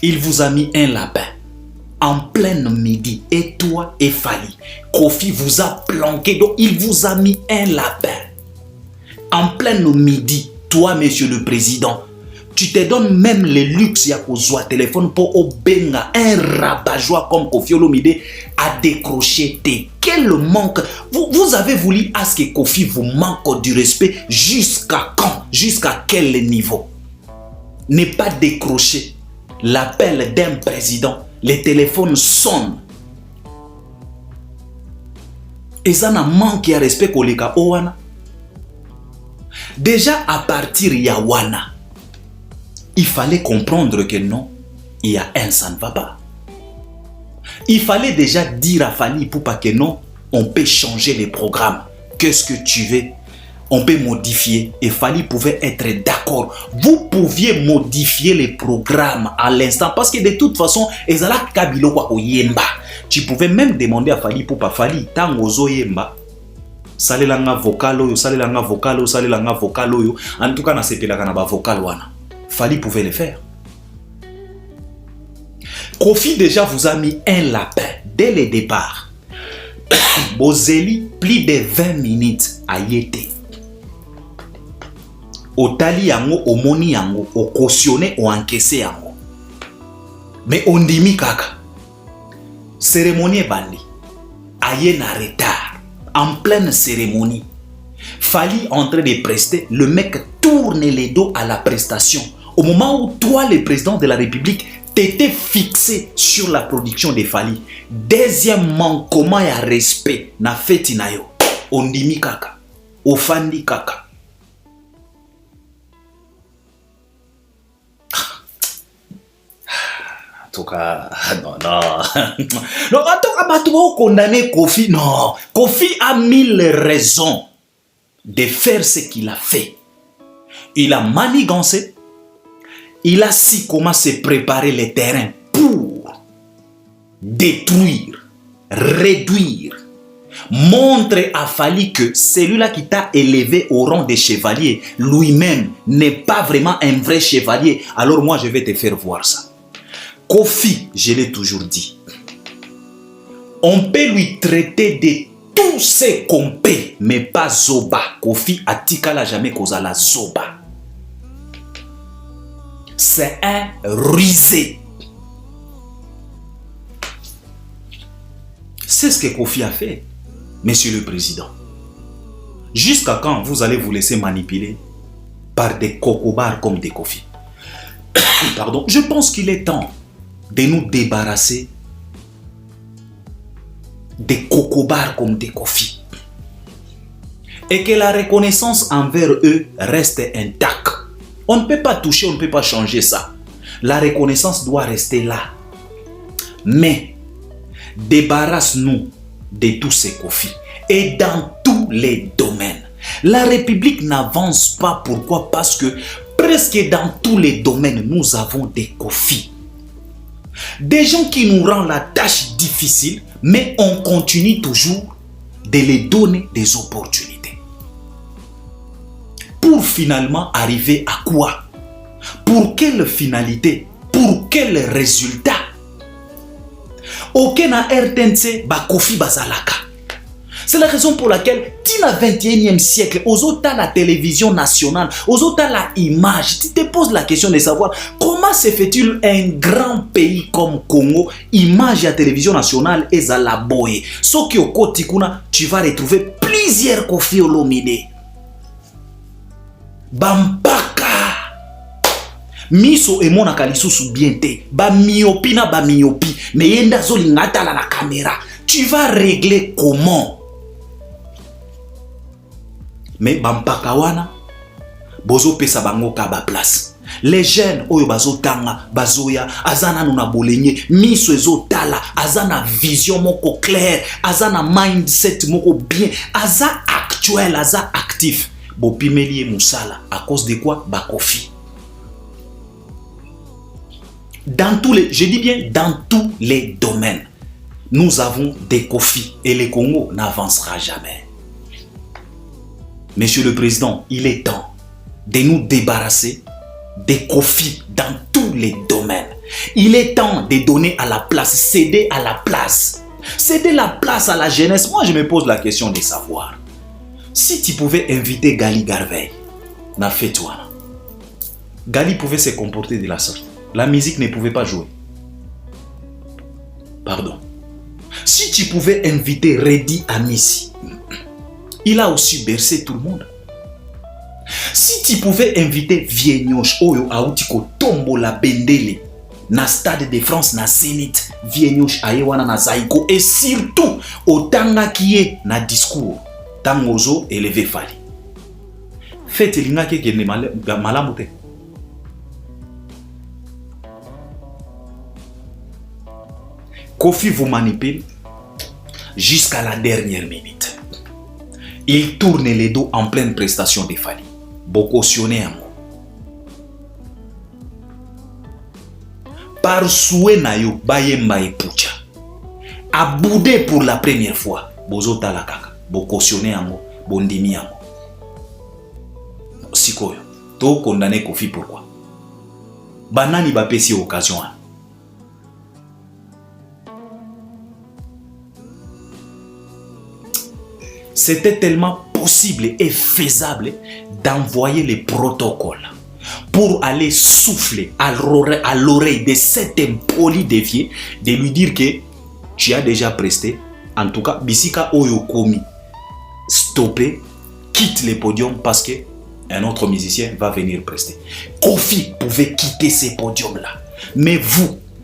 Il vous a mis un lapin en plein midi, et toi et Fally. Koffi vous a planqué, donc il vous a mis un lapin. En plein midi, toi, monsieur le président, tu te donnes même le luxe ya kozwa téléphone pour obenga un rabat-joie comme Koffi Olomide à décrocher tes. Quel manque! Vous avez voulu à ce que Koffi vous manque du respect jusqu'à quand? Jusqu'à quel niveau? Ne pas décrocher l'appel d'un président. Les téléphones sonnent. Et ça n'a manqué à respect koleka owana. Déjà à partir yawana, il fallait comprendre que non, il y a un ça ne va pas. Il fallait déjà dire à Fally pour pas que non, on peut changer les programmes. Qu'est-ce que tu veux? On peut modifier. Et Fally pouvait être d'accord. Vous pouviez modifier les programmes à l'instant. Parce que de toute façon, tu pouvais même demander à Fally pour pas Fally. Tangozo yemba. Salelanga vocal oyo, salelanga vocal oyo, salelanga vocal oyo. En tout cas, na sepelaka na ba vocal wana. Fally pouvait le faire. Koffi déjà vous a mis un lapin dès le départ. Bozeli, plus de 20 minutes à yété. Otali yango, omoni yango, o cautionné, o encaissé yango. Mais on dimi kaka. Cérémonie bandi. Aye na retard. En pleine cérémonie. Fally en train de prester, le mec tourne les dos à la prestation. Au moment où toi, le président de la République, t'étais fixé sur la production de Fally. Deuxièmement, comment il y a respect na feti na yo. Ondimi kaka. Ofandi kaka. tout cas, non. Non, en tout cas, tu vas condamner Kofi. Non, Kofi a mille raisons de faire ce qu'il a fait. Il a manigancé. Il a su comment se préparer les terrains pour détruire, réduire, montrer à Fali que celui-là qui t'a élevé au rang de chevalier, lui-même n'est pas vraiment un vrai chevalier. Alors moi, je vais te faire voir ça. Kofi, je l'ai toujours dit, on peut lui traiter de tout ce qu'on peut, mais pas Zoba. Kofi Atikala jamais causé la Zoba. C'est un rusé. C'est ce que Kofi a fait, Monsieur le Président. Jusqu'à quand vous allez vous laisser manipuler par des cocobars comme des Kofi? Pardon, je pense qu'il est temps de nous débarrasser des cocobars comme des Kofi. Et que la reconnaissance envers eux reste intacte. On ne peut pas toucher, on ne peut pas changer ça. La reconnaissance doit rester là. Mais débarrasse-nous de tous ces Kofi. Et dans tous les domaines. La République n'avance pas. Pourquoi? Parce que presque dans tous les domaines, nous avons des Kofi. Des gens qui nous rendent la tâche difficile, mais on continue toujours de les donner des opportunités. Pour finalement arriver à quoi? Pour quelle finalité? Pour quel résultat? Aucun RTNC ba Kofi Bazalaka. C'est la raison pour laquelle, dans le 21e siècle, aux autres la télévision nationale, aux autres la image, tu te poses la question de savoir comment se fait-il un grand pays comme Congo, image à télévision nationale et à la boye. Sauf qu'au côté, tu vas retrouver plusieurs Kofi Olomide. Bampaka miso emona kalisusu biente ba myopi na ba myopi mais yenda zoli ngata la caméra. Tu vas régler comment? Mais bampaka wana bozo pesa bango ka ba place. Les jeunes oyo bazo tanga bazoya azana nuna bolenye miso ezo tala azana vision moko claire azana mindset moko bien aza actuel aza actif. Bopimeli Moussala à cause de quoi? Bakofi. Dans tous les, je dis bien dans tous les domaines, nous avons des Kofi et le Congo n'avancera jamais. Monsieur le Président, il est temps de nous débarrasser des Kofi dans tous les domaines. Il est temps de donner à la place, céder à la place. Céder la place à la jeunesse. Moi, je me pose la question de savoir. Si tu pouvais inviter Gali Garvey, na fait-toi. Gali pouvait se comporter de la sorte. La musique ne pouvait pas jouer. Pardon. Si tu pouvais inviter Reddy Amissi, il a aussi bercé tout le monde. Si tu pouvais inviter Vienyosh Oyo Aoutiko Tombo la Bendele, na Stade de France, na Zénith, Vienyosh Ayewana na Zaïko, et surtout, Otanga qui est na discours. Tangozo élevé Fali. Faites l'inga qui est malamouté. Kofi vous manipule jusqu'à la dernière minute. Il tourne les dos en pleine prestation de Fali. Bocautionné à moi. Par souhait nayo bayemba et pucha. Aboudé pour la première fois. Bozo talakaka. Bo cautionner yango, bo ndimi yango. Sikoyo, to condamné Kofi pourquoi? Banani ba pesi occasion. C'était tellement possible et faisable d'envoyer les protocoles pour aller souffler à l'oreille de cet impoli dévié, de lui dire que tu as déjà presté. En tout cas, Bisika Oyo Komi, stoppez, quitte les podiums parce que un autre musicien va venir prester. Kofi pouvait quitter ces podiums-là. Mais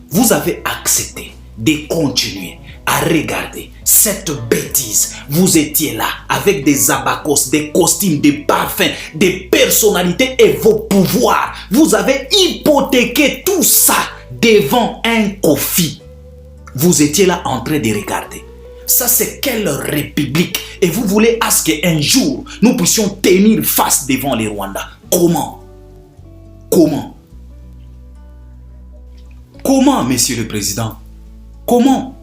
vous avez accepté de continuer à regarder cette bêtise. Vous étiez là avec des abacos, des costumes, des parfums, des personnalités et vos pouvoirs. Vous avez hypothéqué tout ça devant un Kofi, vous étiez là en train de regarder. Ça, c'est quelle république? Et vous voulez à ce qu'un jour, nous puissions tenir face devant les Rwandais. Comment? Comment? Comment, Monsieur le Président? Comment?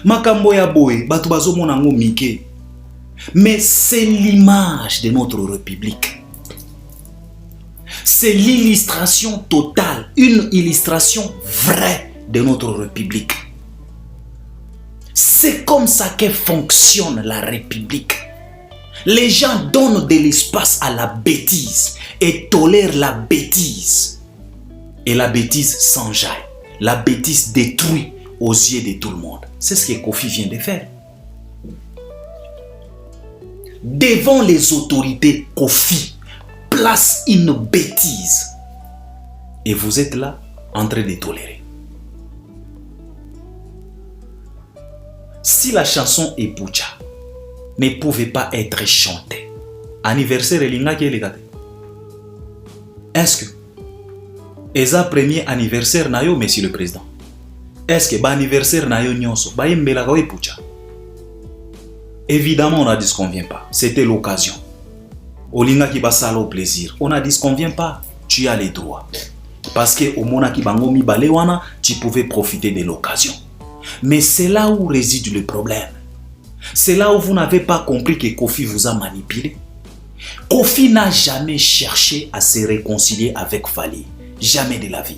Makambo ya boye, batu bazomona ngo mike. Mais c'est l'image de notre République. C'est l'illustration totale, une illustration vraie de notre République. C'est comme ça que fonctionne la République. Les gens donnent de l'espace à la bêtise et tolèrent la bêtise. Et la bêtise s'enjaille. La bêtise détruit aux yeux de tout le monde. C'est ce que Kofi vient de faire. Devant les autorités, Kofi place une bêtise. Et vous êtes là en train de tolérer. Si la chanson Epucha ne pouvait pas être chantée, anniversaire Elinga qui est le gâté. Est-ce que Eza premier anniversaire na yo, Monsieur le Président? Est-ce que ba anniversaire na yo nyonso ba yembela ka Epucha? Évidemment, on a dit ce qu'on vient pas. C'était l'occasion. Olinga qui basala au plaisir. On a dit ce qu'on vient pas. Tu as les droits. Parce que au mona ki bango mi balewana, tu pouvais profiter de l'occasion. Mais c'est là où réside le problème. C'est là où vous n'avez pas compris que Kofi vous a manipulé. Kofi n'a jamais cherché à se réconcilier avec Fally. Jamais de la vie.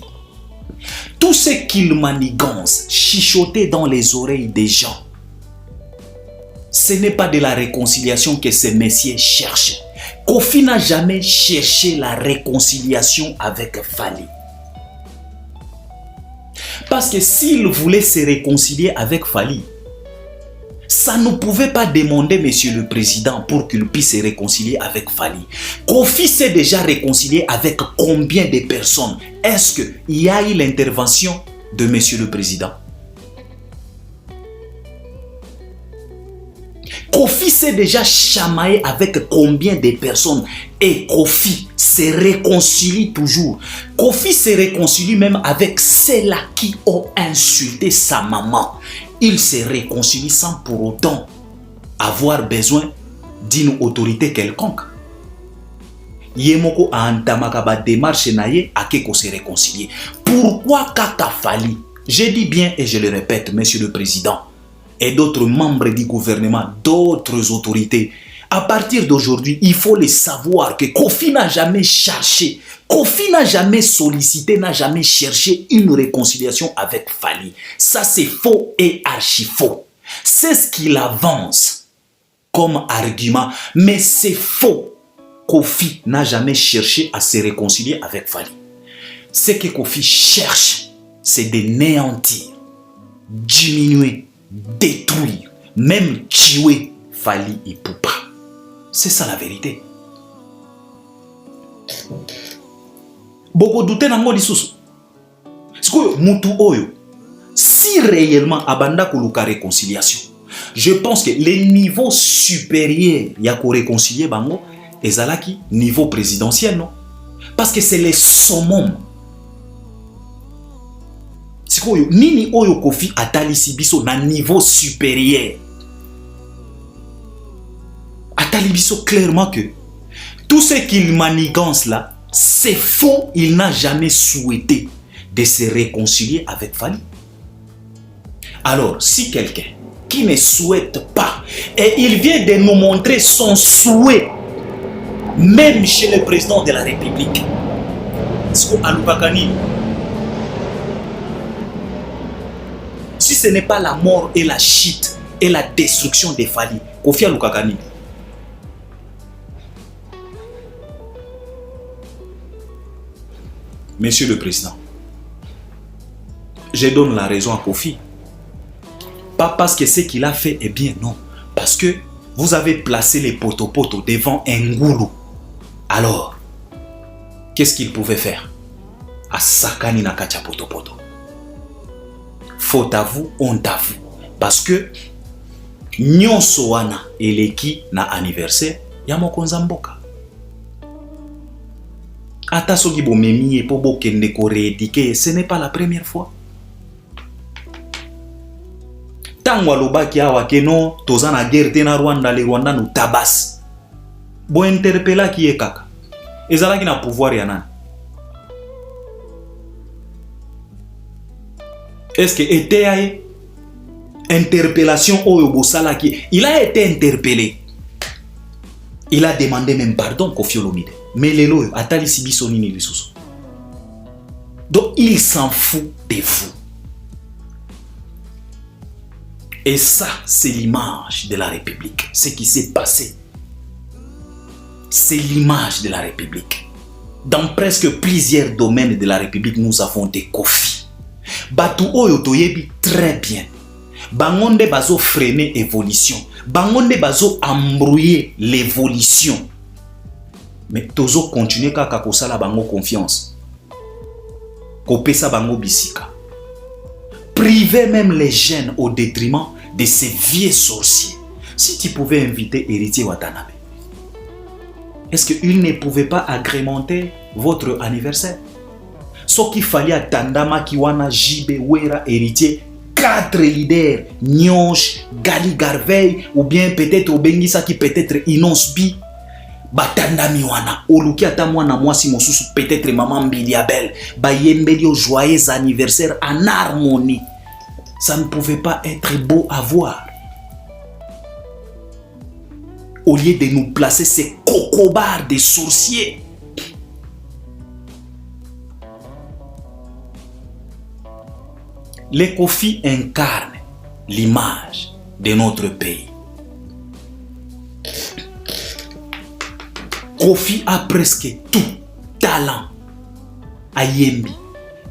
Tout ce qu'il manigance, chuchoter dans les oreilles des gens, ce n'est pas de la réconciliation que ces messieurs cherchent. Kofi n'a jamais cherché la réconciliation avec Fally. Parce que s'il voulait se réconcilier avec Fally, ça ne pouvait pas demander Monsieur le Président pour qu'il puisse se réconcilier avec Fally. Kofi s'est déjà réconcilié avec combien de personnes? Est-ce qu'il y a eu l'intervention de Monsieur le Président? Kofi s'est déjà chamaillé avec combien de personnes? Et Kofi se réconcilie toujours. Kofi se réconcilie même avec ceux-là qui ont insulté sa maman. Il se réconcilie sans pour autant avoir besoin d'une autorité quelconque. Yemoko a entamé la démarche naye à keko se réconcilier. Pourquoi Kaka Fally? Je dis bien et je le répète, Monsieur le Président, et d'autres membres du gouvernement, d'autres autorités, à partir d'aujourd'hui, il faut le savoir que Kofi n'a jamais cherché, Kofi n'a jamais sollicité, n'a jamais cherché une réconciliation avec Fally. Ça, c'est faux et archi faux. C'est ce qu'il avance comme argument, mais c'est faux. Kofi n'a jamais cherché à se réconcilier avec Fally. Ce que Kofi cherche, c'est de néantir, diminuer, détruire, même tuer Fally Ipupa. C'est ça la vérité. Boko douté nango lisusu. Sikoyo mutu oyo, si réellement abanda koluka réconciliation, je pense que les niveaux supérieurs ya ko réconcilier bango ezalaki niveau présidentiel, non? Parce que c'est les summum. Sikoyo nini oyo Kofi atalisi biso na niveau supérieur. Atalibiso clairement que tout ce qu'il manigance là, c'est faux. Il n'a jamais souhaité de se réconcilier avec Fally. Alors, si quelqu'un qui ne souhaite pas, et il vient de nous montrer son souhait, même chez le président de la République, si ce n'est pas la mort et la chute et la destruction de Fally, Kofi Alukakani. Monsieur le Président, je donne la raison à Kofi. Pas parce que ce qu'il a fait est bien, non. Parce que vous avez placé les poteaux devant un goulou. Alors, qu'est-ce qu'il pouvait faire? Asakani na kacha poto. Faute à vous, honte à vous. Parce que nyonso wana eleki na anniversaire ya mokonza mboka. Ata soki bo memi po bo kende ko réédiquer, ce n'est pas la première fois. Tango alobaki awa ke non toza na guerre te na Rwanda, le Rwanda nous tabasse. Bo interpella ki e kaka. Ezalaki na pouvoir ya nani? Est-ce que était aye interpellation oyo bosala ki? Il a été interpellé. Il a demandé même pardon Koffi Olomide. Mais lelo atali sibiso nini lisusu. Donc il s'en fout de vous. Et ça, c'est l'image de la République. Ce qui s'est passé, c'est l'image de la République. Dans presque plusieurs domaines de la République, nous avons des Koffi. Batu oyo toyebi très bien. Bangonde bazo freiner évolution. Bangonde bazo embrouiller l'évolution. Mais tozo continuer kaka kosala bango confiance. Kopesa bango bisika. Priver même les jeunes au détriment de ces vieux sorciers. Si tu pouvais inviter Héritier Watanabe, est-ce qu'il ne pouvait pas agrémenter votre anniversaire? Ce qu'il fallait à Tandama, Kiwana, Jibe, Wera, Héritier, 4 leaders, Nyonch, Gali Garvey, ou bien peut-être Obengisa qui peut-être Inosbi, Batanda Miwana, Oluki Atamwana, moi si mon sous peut-être Maman Biliabel, Bayembelio, joyeux anniversaire en harmonie. Ça ne pouvait pas être beau à voir. Au lieu de nous placer ces cocobards des sorciers. Les Koffi incarnent l'image de notre pays. Koffi a presque tout. Talent. Ayembi,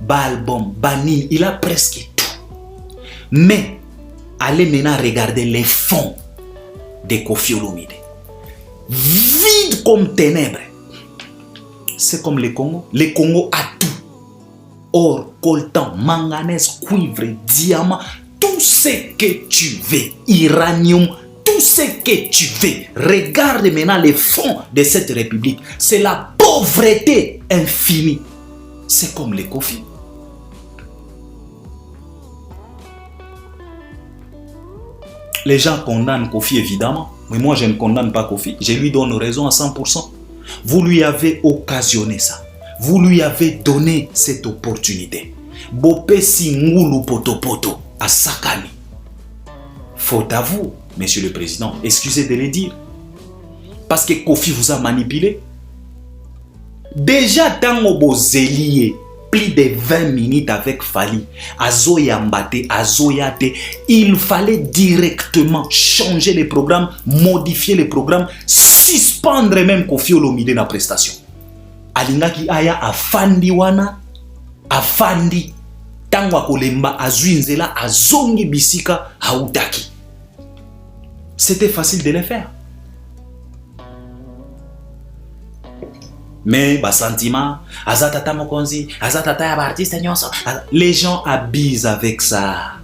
Balbom, Banin, il a presque tout. Mais, allez maintenant regarder les fonds de Koffi Olomide. Vide comme ténèbres. C'est comme le Congo. Le Congo a tout. Or, coltan, manganèse, cuivre, diamant, tout ce que tu veux. Uranium, tout ce que tu veux. Regarde maintenant les fonds de cette république. C'est la pauvreté infinie. C'est comme les Koffi. Les gens condamnent Koffi évidemment, mais moi je ne condamne pas Koffi. Je lui donne raison à 100%. Vous lui avez occasionné ça. Vous lui avez donné cette opportunité. Bopesi Ngulu Potopoto à Sakani. Faute à vous, Monsieur le Président. Excusez de le dire. Parce que Koffi vous a manipulé. Déjà dans Obozelier, plus de 20 minutes avec Fali, Azoyambate, Azoyate, il fallait directement changer les programmes, modifier les programmes, suspendre même Koffi Olomide na prestation. Alingaki aya afandi wana, afandi, tangwa kolemba azuinzela, azongi bisika, hautaki. C'était facile de le faire. Mais bas sentiment, azatata mokonzi, azatata ya artiste nyonso, les gens abusent avec ça.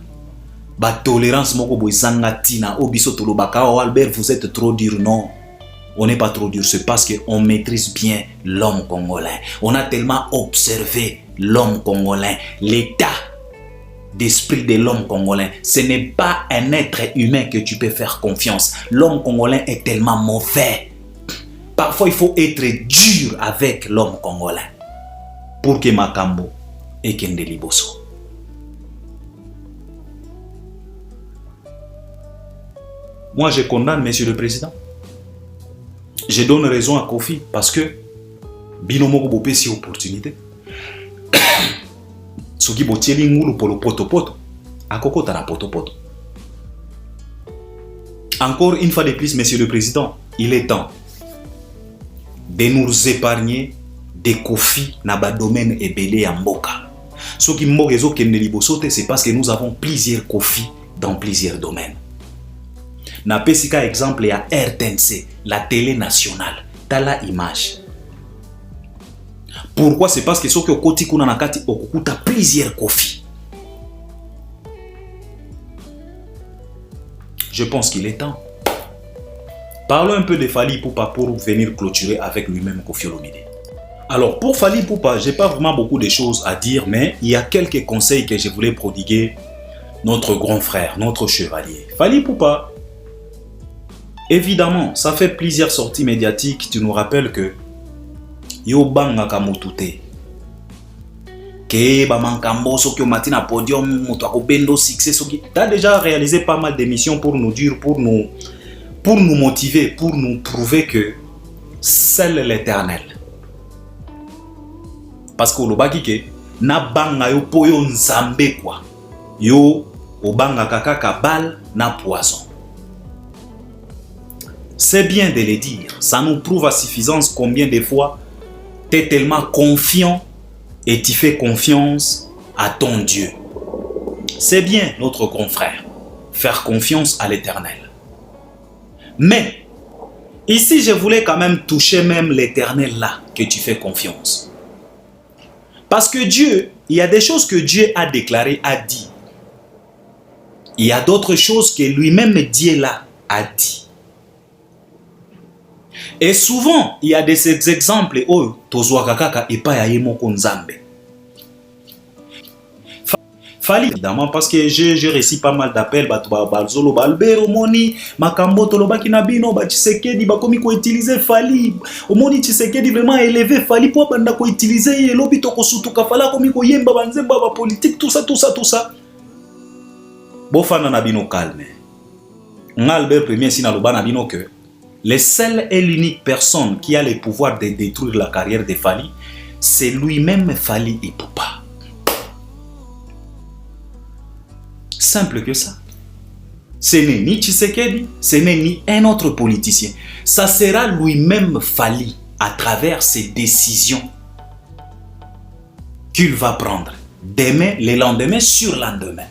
Ba tolérance moko boizanga tina obiso tolobaka o Albert, vous êtes trop dur. Non, on n'est pas trop dur, c'est parce qu'on maîtrise bien l'homme congolais. On a tellement observé l'homme congolais, l'état d'esprit de l'homme congolais. Ce n'est pas un être humain que tu peux faire confiance. L'homme congolais est tellement mauvais. Parfois, il faut être dur avec l'homme congolais pour que Makambo et Kende Liboso. Moi, je condamne, Monsieur le Président. Je donne raison à Koffi parce que Binomoko Bopé si opportunité. Soki Botieli Ngulu pour le poto-poto. Akoko tana poto-poto. Encore une fois de plus, Monsieur le Président, il est temps de nous épargner des Koffi na ba domaine ebele ya mboka. Ce qui mboka ezo kende liboso te, c'est parce que nous avons plusieurs Koffi dans plusieurs domaines. Na pesika exemple ya RTNC, la télé nationale, tala image. Pourquoi? C'est parce que ce qui est koti kuna nakati okukuta plusieurs Koffi. Je pense qu'il est temps. Parlons un peu de Fali pour venir clôturer avec lui-même Koffi Olomide. Alors, pour Fally Ipupa, je n'ai pas vraiment beaucoup de choses à dire, mais il y a quelques conseils que je voulais prodiguer notre grand frère, notre chevalier. Fally Ipupa, évidemment, ça fait plusieurs sorties médiatiques. Tu nous rappelles que yo banga kamotute. Que bamankambo soki o matina podium moto akobendo succès soki. Tu as déjà réalisé pas mal d'émissions pour nous dire, pour nous motiver, pour nous prouver que seul l'Éternel. Parce que olobaki ke na banga yo po yo nzambe quoi. Yo obanga kaka bal na poison. C'est bien de le dire. Ça nous prouve à suffisance combien de fois tu es tellement confiant et tu fais confiance à ton Dieu. C'est bien, notre grand frère, faire confiance à l'Éternel. Mais, ici, je voulais quand même toucher même l'Éternel là, que tu fais confiance. Parce que Dieu, il y a des choses que Dieu a déclarées, a dit. Il y a d'autres choses que lui-même Dieu là a dit. Et souvent, il y a des exemples où Tozwakaka et pas Yayemoko Nzambe. Fally, évidemment, parce que j'ai reçu pas mal d'appels, Balzolo, Balbero, Moni, Makambo, Tolobaki Nabino, Tshisekedi, Bakomi ko utiliser Fally. Omoni Tshisekedi vraiment élevé Fally pour banda ko utiliser lobi to ko sutuka Fally komi ko yemba banzemba ba politique tout ça. Bofana Nabino calme. Albert premier si na loba Nabino que le seul et l'unique personne qui a le pouvoir de détruire la carrière de Fally, c'est lui-même Fally Ipupa. Simple que ça. Ce n'est ni Tshisekedi, ce n'est ni un autre politicien. Ça sera lui-même Fally à travers ses décisions qu'il va prendre. Demain, le lendemain, sur lendemain.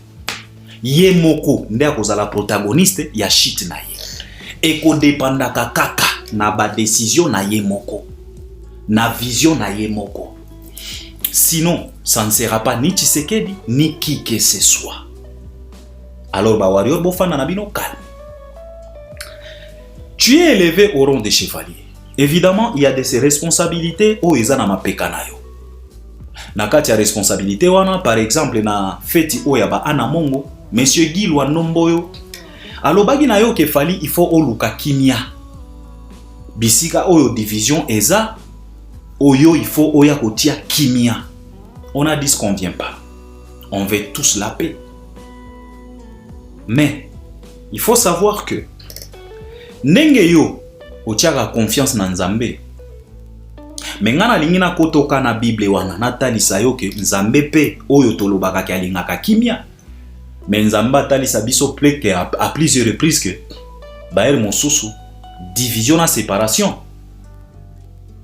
Yemoko, la protagoniste, ya shit na ye. Eko dépendaka kaka na ba décision na Yemoko. Na vision na Yemoko. Sinon, ça ne sera pas ni Tshisekedi, ni qui que ce soit. Alors, Warrior Bofana Nabino calme. Tu es élevé au rang de chevalier. Évidemment, il y a de ces responsabilités au Ezana Mapekanayo. Nakati ya responsabilité wana, par exemple, na feti oyaba anamongo, Monsieur Guy Nomboyo. Alobagi na yo ke Fally, il faut oluka kimia. Bisika oyo division eza, oyo il faut oya kotia kimia. On a dit ce qu'on vient pas. On veut tous la paix. Mais, il faut savoir que ndenge yo otiaka confiance na Nzambe. Mais ngana lingina kotoka na Bible wana natalisa yo ke Nzambe pe oyo tolobaka ki alingaka kimia. Mais Nzambe atalisa biso pleke à plusieurs reprises que baer mosusu division na séparation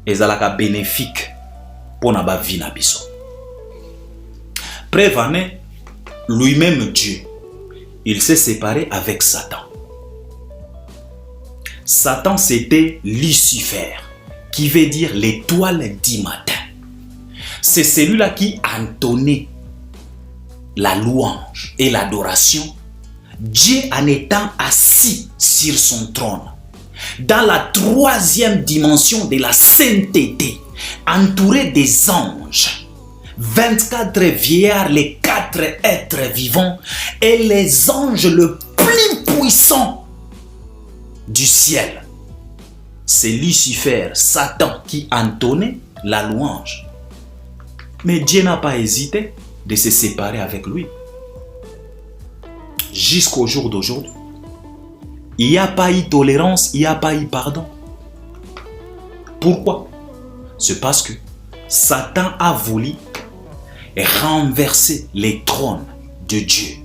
ezalaka bénéfique pour na ba vie na biso. Prévane lui-même Dieu. Il s'est séparé avec Satan. Satan, c'était Lucifer, qui veut dire l'étoile du matin. C'est celui-là qui entonnait la louange et l'adoration, Dieu en étant assis sur son trône, dans la troisième dimension de la sainteté, entouré des anges. 24 vieillards, les 4 êtres vivants et les anges le plus puissant du ciel. C'est Lucifer, Satan qui entonnait la louange. Mais Dieu n'a pas hésité de se séparer avec lui. Jusqu'au jour d'aujourd'hui. Il n'y a pas eu tolérance, il n'y a pas eu pardon. Pourquoi? C'est parce que Satan a voulu renverser les trônes de Dieu.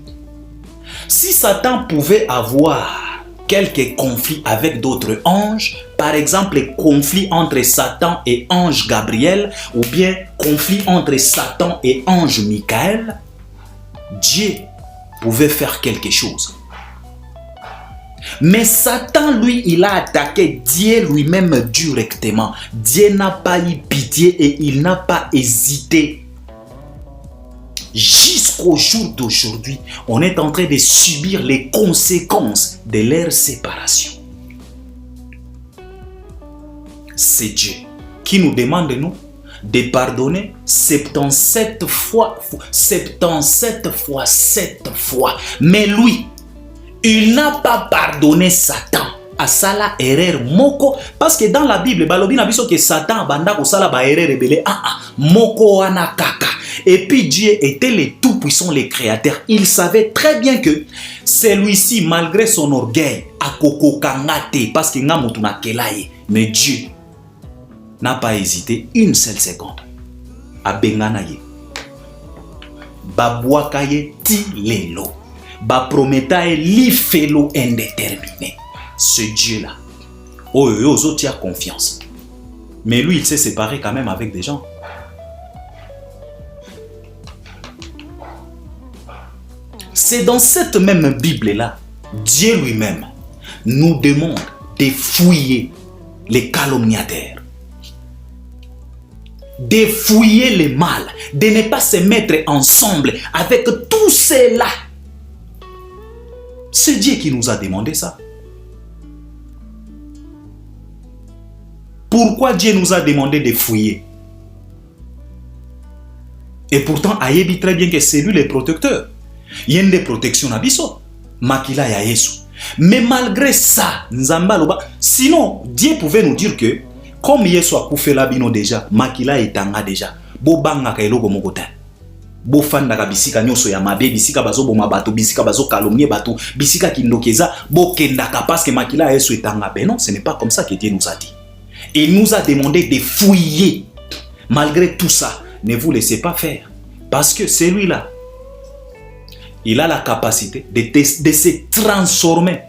Si Satan pouvait avoir quelques conflits avec d'autres anges, par exemple conflit entre Satan et ange Gabriel, ou bien conflit entre Satan et ange Michael, Dieu pouvait faire quelque chose. Mais Satan, lui, il a attaqué Dieu lui-même directement. Dieu n'a pas eu pitié et il n'a pas hésité. Jusqu'au jour d'aujourd'hui, on est en train de subir les conséquences de leur séparation. C'est Dieu qui nous demande, nous, de pardonner 77 fois 7 fois. Mais lui, il n'a pas pardonné Satan. À sala erreur moko, parce que dans la Bible balobi na biso que Satan banda ko sala ba erreur rebelle moko wana kaka. Et puis Dieu était le tout puissant, le créateur. Il savait très bien que celui-ci, malgré son orgueil, a koko kangate parce que nga mutu na kelaye. Mais Dieu n'a pas hésité une seule seconde à bengana ye babwaka ye ti lelo ba prometa ye li felo indéterminé. Ce Dieu-là, a confiance. Mais lui, il s'est séparé quand même avec des gens. C'est dans cette même Bible-là, Dieu lui-même nous demande de fouiller les calomniateurs, de fouiller le mal, de ne pas se mettre ensemble avec tous ceux-là. C'est Dieu qui nous a demandé ça. Pourquoi Dieu nous a demandé de fouiller? Et pourtant, Ayebi très bien que c'est lui le protecteur. Il y a une protection à Bisso. Makila ya Yesu. Mais malgré ça, sinon, Dieu pouvait nous dire que, comme Yesu a coupé la bino déjà, Makila est tanga déjà. Bo banga ka eloko mokota. Bo fanda ka bisika nyoso ya mabe, bisika bazo boma bato, bisika bazo calomnier bato, bisika kindokeza, bo kendaka parce que Makila Yesu est tanga. Ben non, ce n'est pas comme ça que Dieu nous a dit. Il nous a demandé de fouiller. Malgré tout ça, ne vous laissez pas faire. Parce que celui-là, il a la capacité de se transformer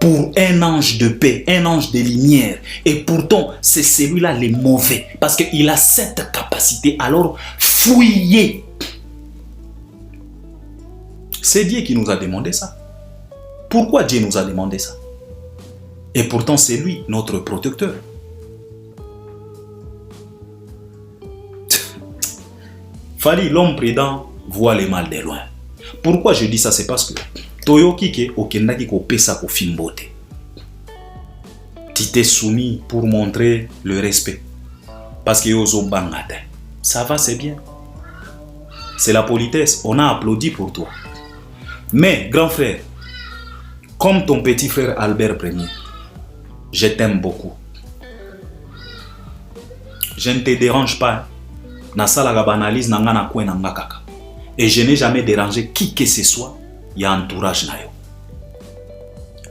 pour un ange de paix, un ange de lumière. Et pourtant, c'est celui-là le mauvais. Parce qu'il a cette capacité. Alors, fouiller. C'est Dieu qui nous a demandé ça. Pourquoi Dieu nous a demandé ça? Et pourtant, c'est lui, notre protecteur. Fali, l'homme prudent, voit le mal de loin. Pourquoi je dis ça? C'est parce que Toyo Kike, Okendaki ko pesa ko fimbote. Tu t'es soumis pour montrer le respect. Parce que Yozo Bangata. Ça va, c'est bien. C'est la politesse. On a applaudi pour toi. Mais, grand frère, comme ton petit frère Albert Ier, je t'aime beaucoup. Je ne te dérange pas. Et je n'ai jamais dérangé qui que ce soit. Il y a un entourage.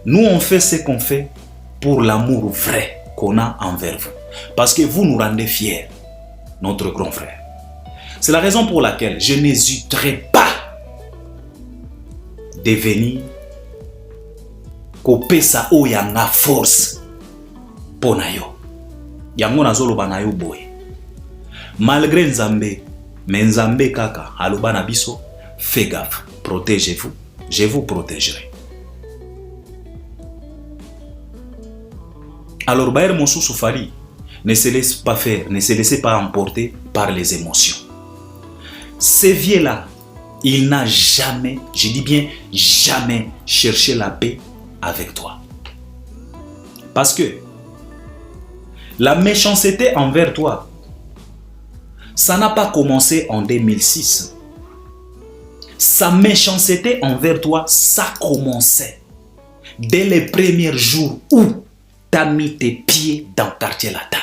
Nous, on fait ce qu'on fait pour l'amour vrai qu'on a envers vous. Parce que vous nous rendez fiers, notre grand frère. C'est la raison pour laquelle je n'hésiterai pas de venir kopesa o yanga force. Ponayo. Yango nazolo banayo boy. Malgré Nzambe, mais Nzambe kaka, aloba na biso, fais gaffe, protégez-vous, je vous protégerai. Alors Bayer Monsou Soufali, ne se laisse pas faire, ne se laissez pas emporter par les émotions. Ce vieux-là, il n'a jamais, je dis bien jamais, cherché la paix avec toi. Parce que la méchanceté envers toi, ça n'a pas commencé en 2006. Sa méchanceté envers toi, ça commençait dès les premiers jours où tu as mis tes pieds dans le quartier latin.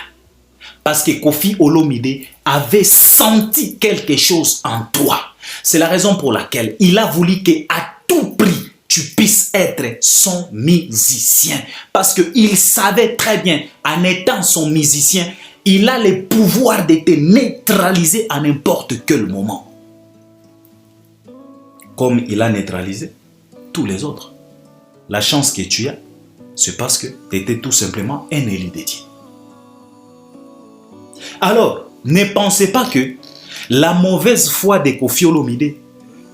Parce que Kofi Olomide avait senti quelque chose en toi. C'est la raison pour laquelle il a voulu qu'à tout prix, tu puisses être son musicien. Parce qu'il savait très bien, en étant son musicien, il a le pouvoir de te neutraliser à n'importe quel moment. Comme il a neutralisé tous les autres. La chance que tu as, c'est parce que tu étais tout simplement un élu de Dieu. Alors, ne pensez pas que la mauvaise foi de Kofi Olomide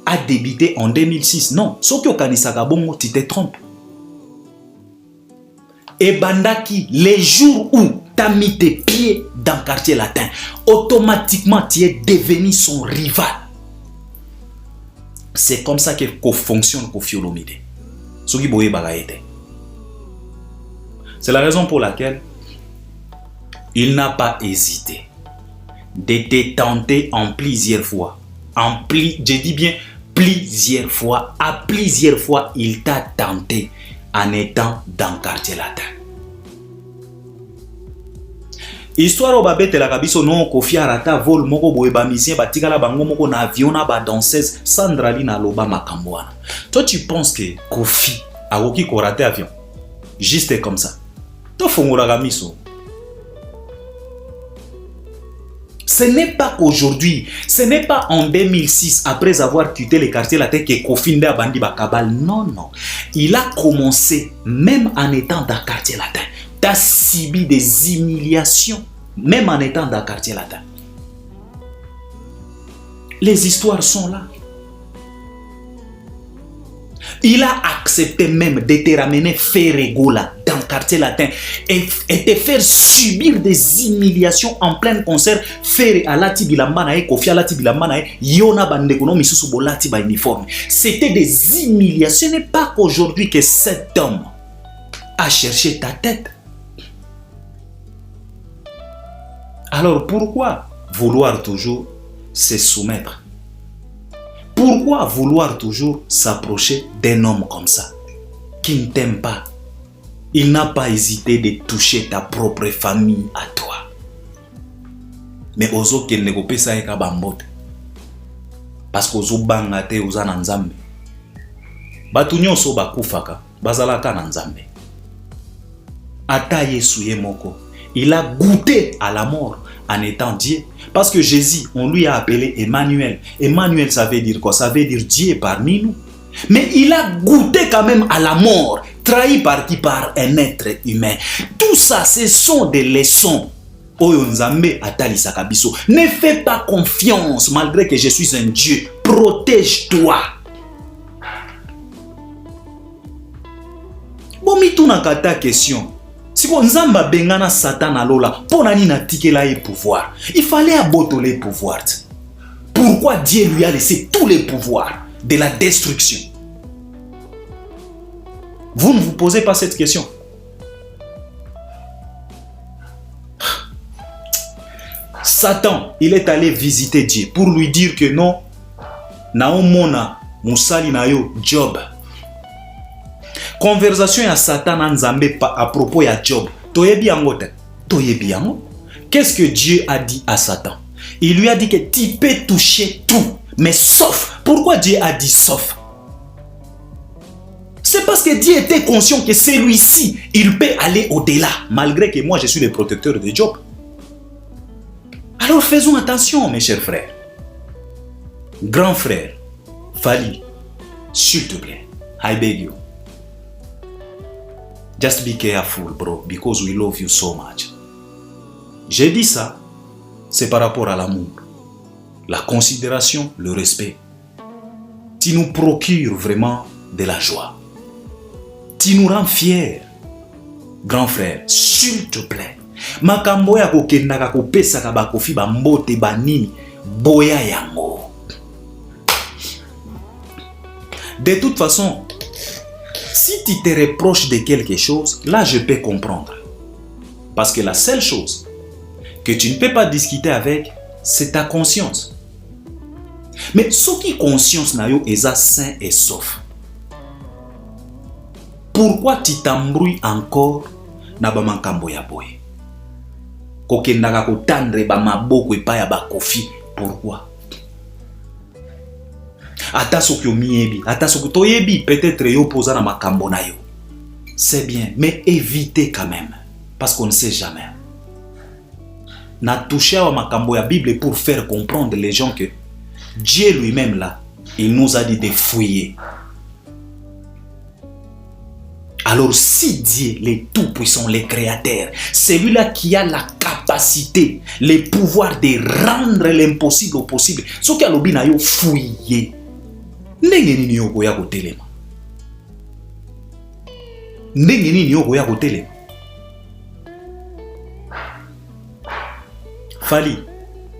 a débuté en 2006. Non, ce que tu te trompes. Et Bandaki, les jours où tu as mis tes pieds dans le quartier latin, automatiquement tu es devenu son rival. C'est comme ça que fonctionne Kofi Olomide. C'est la raison pour laquelle il n'a pas hésité de te tenter en plusieurs fois. Je dis bien plusieurs fois. À plusieurs fois, il t'a tenté en étant dans le quartier latin. Histoire au babete la kabiso non Kofi Arata vol moko boye ba musicien ba tikala bango moko na avion na ba danseuse Sandrali na loba makambo. Toi tu penses que Kofi a oki ko rater avion juste comme ça. To fongola kamiso. Ce n'est pas qu'aujourd'hui, ce n'est pas en 2006, après avoir quitté les quartiers latins, que Kofi Nde a bandi bakabal. Non, non. Il a commencé, même en étant dans le quartier latin. Tu as subi des humiliations, même en étant dans le quartier latin. Les histoires sont là. Il a accepté même de te ramener Ferregola dans le quartier latin et te faire subir des humiliations en plein concert. Faire à Lati Bilambana et Kofi à Lati Bilambana et Yona Bandekono Misusu Bolati ba uniforme. C'était des humiliations. Ce n'est pas qu'aujourd'hui que cet homme a cherché ta tête. Alors pourquoi vouloir toujours se soumettre? Pourquoi vouloir toujours s'approcher d'un homme comme ça, qui ne t'aime pas? Il n'a pas hésité de toucher ta propre famille à toi. Mais ozo qu'elle ne peut pas être bambote. Parce que ozo bangate oza nanzambe. Batunyo so bakufaka, bazalaka nanzambe. Ata Yesu ye moko, il a goûté à la mort en étant Dieu. Parce que Jésus, on lui a appelé Emmanuel. Emmanuel, ça veut dire quoi? Ça veut dire Dieu parmi nous. Mais il a goûté quand même à la mort, trahi par qui? Par un être humain. Tout ça, ce sont des leçons. Ne fais pas confiance malgré que je suis un Dieu. Protège-toi. Bon, mi tu n'as ta question. Si on zamba bengana Satan alola, ponani na tikela et pouvoir. Il fallait abotoler pouvoir. Pourquoi Dieu lui a laissé tous les pouvoirs de la destruction? Vous ne vous posez pas cette question. Satan, il est allé visiter Dieu pour lui dire que non, naomona musali na yo Job. Conversation à Satan en Zambé à propos de Job. Qu'est-ce que Dieu a dit à Satan? Il lui a dit que tu peux toucher tout, mais sauf. Pourquoi Dieu a dit sauf? C'est parce que Dieu était conscient que celui-ci, il peut aller au-delà, malgré que moi je suis le protecteur de Job. Alors faisons attention, mes chers frères. Grand frère, Fali, s'il te plaît, I beg you. Just be careful, bro, because we love you so much. J'ai dit ça, c'est par rapport à l'amour, la considération, le respect. Tu nous procures vraiment de la joie. Tu nous rends fiers. Grand frère, s'il te plaît. Makambo ya kokendaka kopesaka bakofi bambote banini boya yango. De toute façon, si tu te reproches de quelque chose, là je peux comprendre. Parce que la seule chose que tu ne peux pas discuter avec, c'est ta conscience. Mais ce qui conscience na yo est sain et sauf. Pourquoi tu t'embrouilles encore na bamakambo ya boye? Kokendaka kotandre bamaboko epa ya bakofi. Pourquoi? Ata soki omiebi, ata soki toyebi, peut-être yo posa na makambo na yo. C'est bien, mais évitez quand même. Parce qu'on ne sait jamais. Na touché à makambo ya Bible pour faire comprendre les gens que Dieu lui-même là, il nous a dit de fouiller. Alors si Dieu, le Tout-Puissant, le Créateur, celui-là qui a la capacité, le pouvoir de rendre l'impossible au possible, ce qui a l'obi na yo fouiller. Ndenge nini yo koya kotelema? Ndenge nini yo koya kotelema? Fali,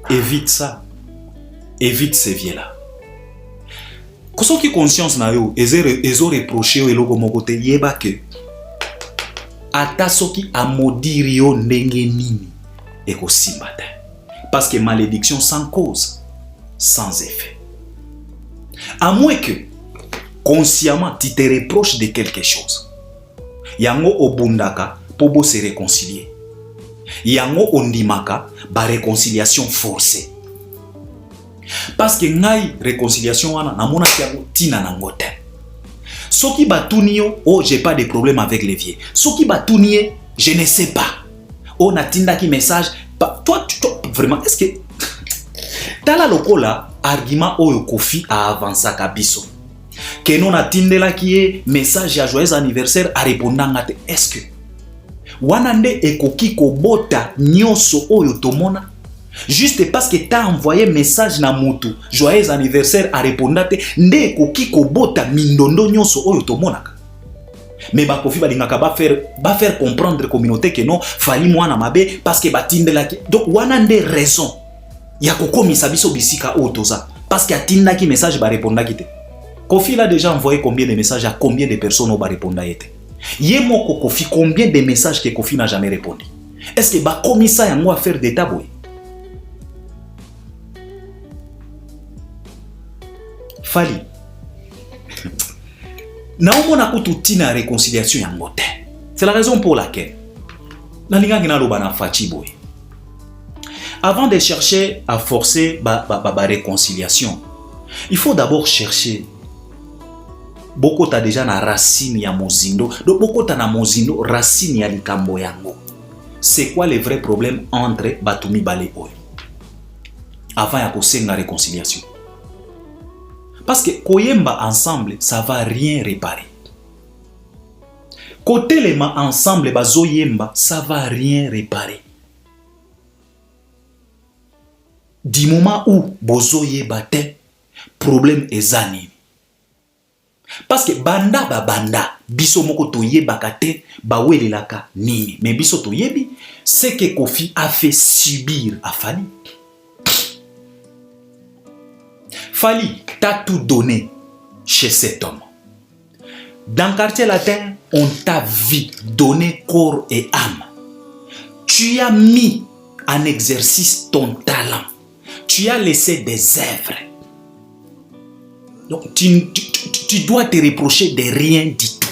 évite ça. Évite ces vieux-là. Koso ki conscience na yo, ezo reproché yo eloko mokote yeba ke ata soki amodiri yo ndenge nini, et qu'au matin. Parce que malédiction sans cause, sans effet. À moins que, consciemment, tu te reproches de quelque chose. Yango obundaka, pour se réconcilier. Yango ondimaka, ba réconciliation forcée. Parce que ngai réconciliation wana namona kiango tina nangote. Soki batunio, oh j'ai pas de problème avec les vieux. Soki batunie, je ne sais pas. Oh natinda ki message, toi vraiment est-ce que tala lokola argument oyo Kofi a avancé kabiso. Que non atindela ki e message ya joyeux anniversaire a répondanga te. Est-ce que wanande ekoki kobota nyoso oyo tomona juste parce que tu as envoyé message na mutu joyeux anniversaire a répondate nde ekoki kobota mindondo nyoso oyo tomonaka. Mais ba Kofi balingaka ba faire comprendre communauté que non fali mwana mabe parce que batindela ki. Donc wanande raison ya kokomisa biso bisika oyo toza parce que atindaki message ba répondaki te. Kofi a déjà envoyé combien de messages à combien de personnes au ba répondait était. Yemoko Kofi, combien de messages que Kofi n'a jamais répondu? Est-ce que ba komisa yango à faire des taboués? Fali. Naomona kututina réconciliation yango te. C'est la raison pour laquelle nalinga ngina loba na fachi boy. Avant de chercher à forcer ba réconciliation, il faut d'abord chercher. Beaucoup ta déjà na racine ya mozindo. Donc beaucoup ta na mozindo racine ya likambo yango. C'est quoi le vrai problème entre Batumi Bale oyo? Avant ya kosenga réconciliation. Parce que koyemba ensemble, ça va rien réparer. Côté les mains ensemble, bazoyemba, ça va rien réparer. Du moment où bozoye bate, problème est zani. Parce que banda ba banda, biso moko toye bakate, bawelelaka nini. Mais biso toyebi, c'est que Kofi a fait subir à Fali. Fali t'a tout donné chez cet homme. Dans Quartier Latin, on t'a vu donner corps et âme. Tu as mis en exercice ton talent. Tu as laissé des œuvres. Donc tu dois te reprocher de rien du tout.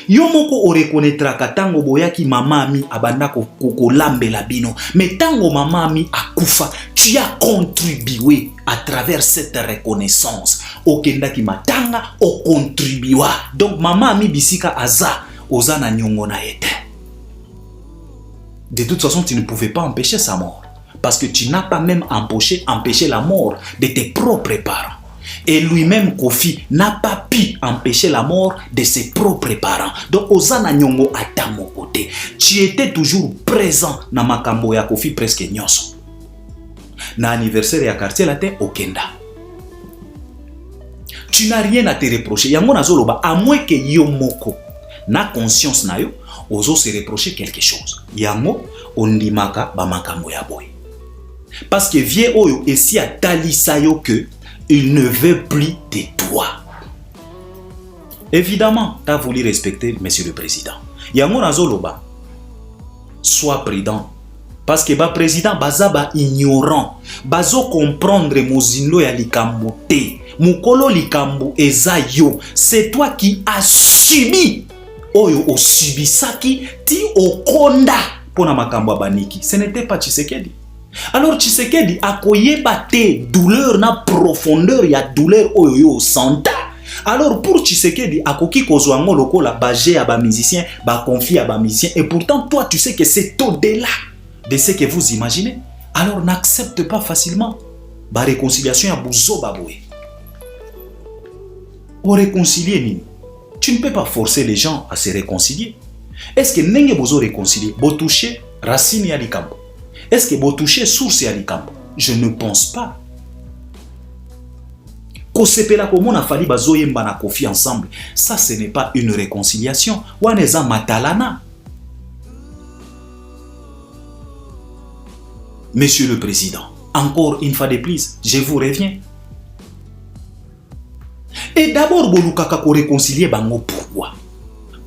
Yomoko o reconnaîtra ka tango boyaki mama ami abanda ko lambe la bino. Mais tango mama ami akufa, tu as contribué à travers cette reconnaissance. Okenda ki matanga o contribuwa. Donc mama ami bisika aza ozana nyongo na ete. De toute façon, tu ne pouvais pas empêcher sa mort. Parce que tu n'as pas même empêché la mort de tes propres parents. Et lui-même, Kofi, n'a pas pu empêcher la mort de ses propres parents. Donc, Ozana Nyongo à ta côté. Tu étais toujours présent dans makambo ya Kofi presque nyonso. Na anniversaire ya Quartier Latin, Okenda. Tu n'as rien à te reprocher. Yango na zoloba, à moins que yo moko na conscience na yo, ozo se reprocher quelque chose. Yango, ondimaka ba makambo ya boy. Parce que vieux oyo esi a talisa yo que il ne veut plus de toi. Évidemment, tu as voulu respecter Monsieur le Président. Yango nazoloba, sois prudent. Parce que le président bazaba ignorant. Bazo comprendre mozindo ya likambo te. Mukolo likambo eza yo. C'est toi qui as subi. Oyo o subisaki ti okonda pona makambo baniki. Ce n'était pas Tshisekedi. Alors Tshisekedi akoyeba te douleur na profondeur ya douleur oyo yo santa. Alors pour Tshisekedi akoki kozwango lokola baje ya ba musicien, ba confie à ba musicien et pourtant toi tu sais que c'est au-delà de ce que vous imaginez. Alors n'accepte pas facilement ba réconciliation ya buzo baboué. Pour réconcilier nini? Tu ne peux pas forcer les gens à se réconcilier. Est-ce que nenge bozo réconcilier? Bo toucher racine ya likambo. Est-ce que vous touchez source ya likambo? Je ne pense pas. Kosepela komo na fali bazoyemba na Kofi ensemble. Ça, ce n'est pas une réconciliation. Waneza matalana. Monsieur le Président, encore une fois de plus, je vous reviens. Et d'abord, bolukaka ko réconcilier bango pourquoi?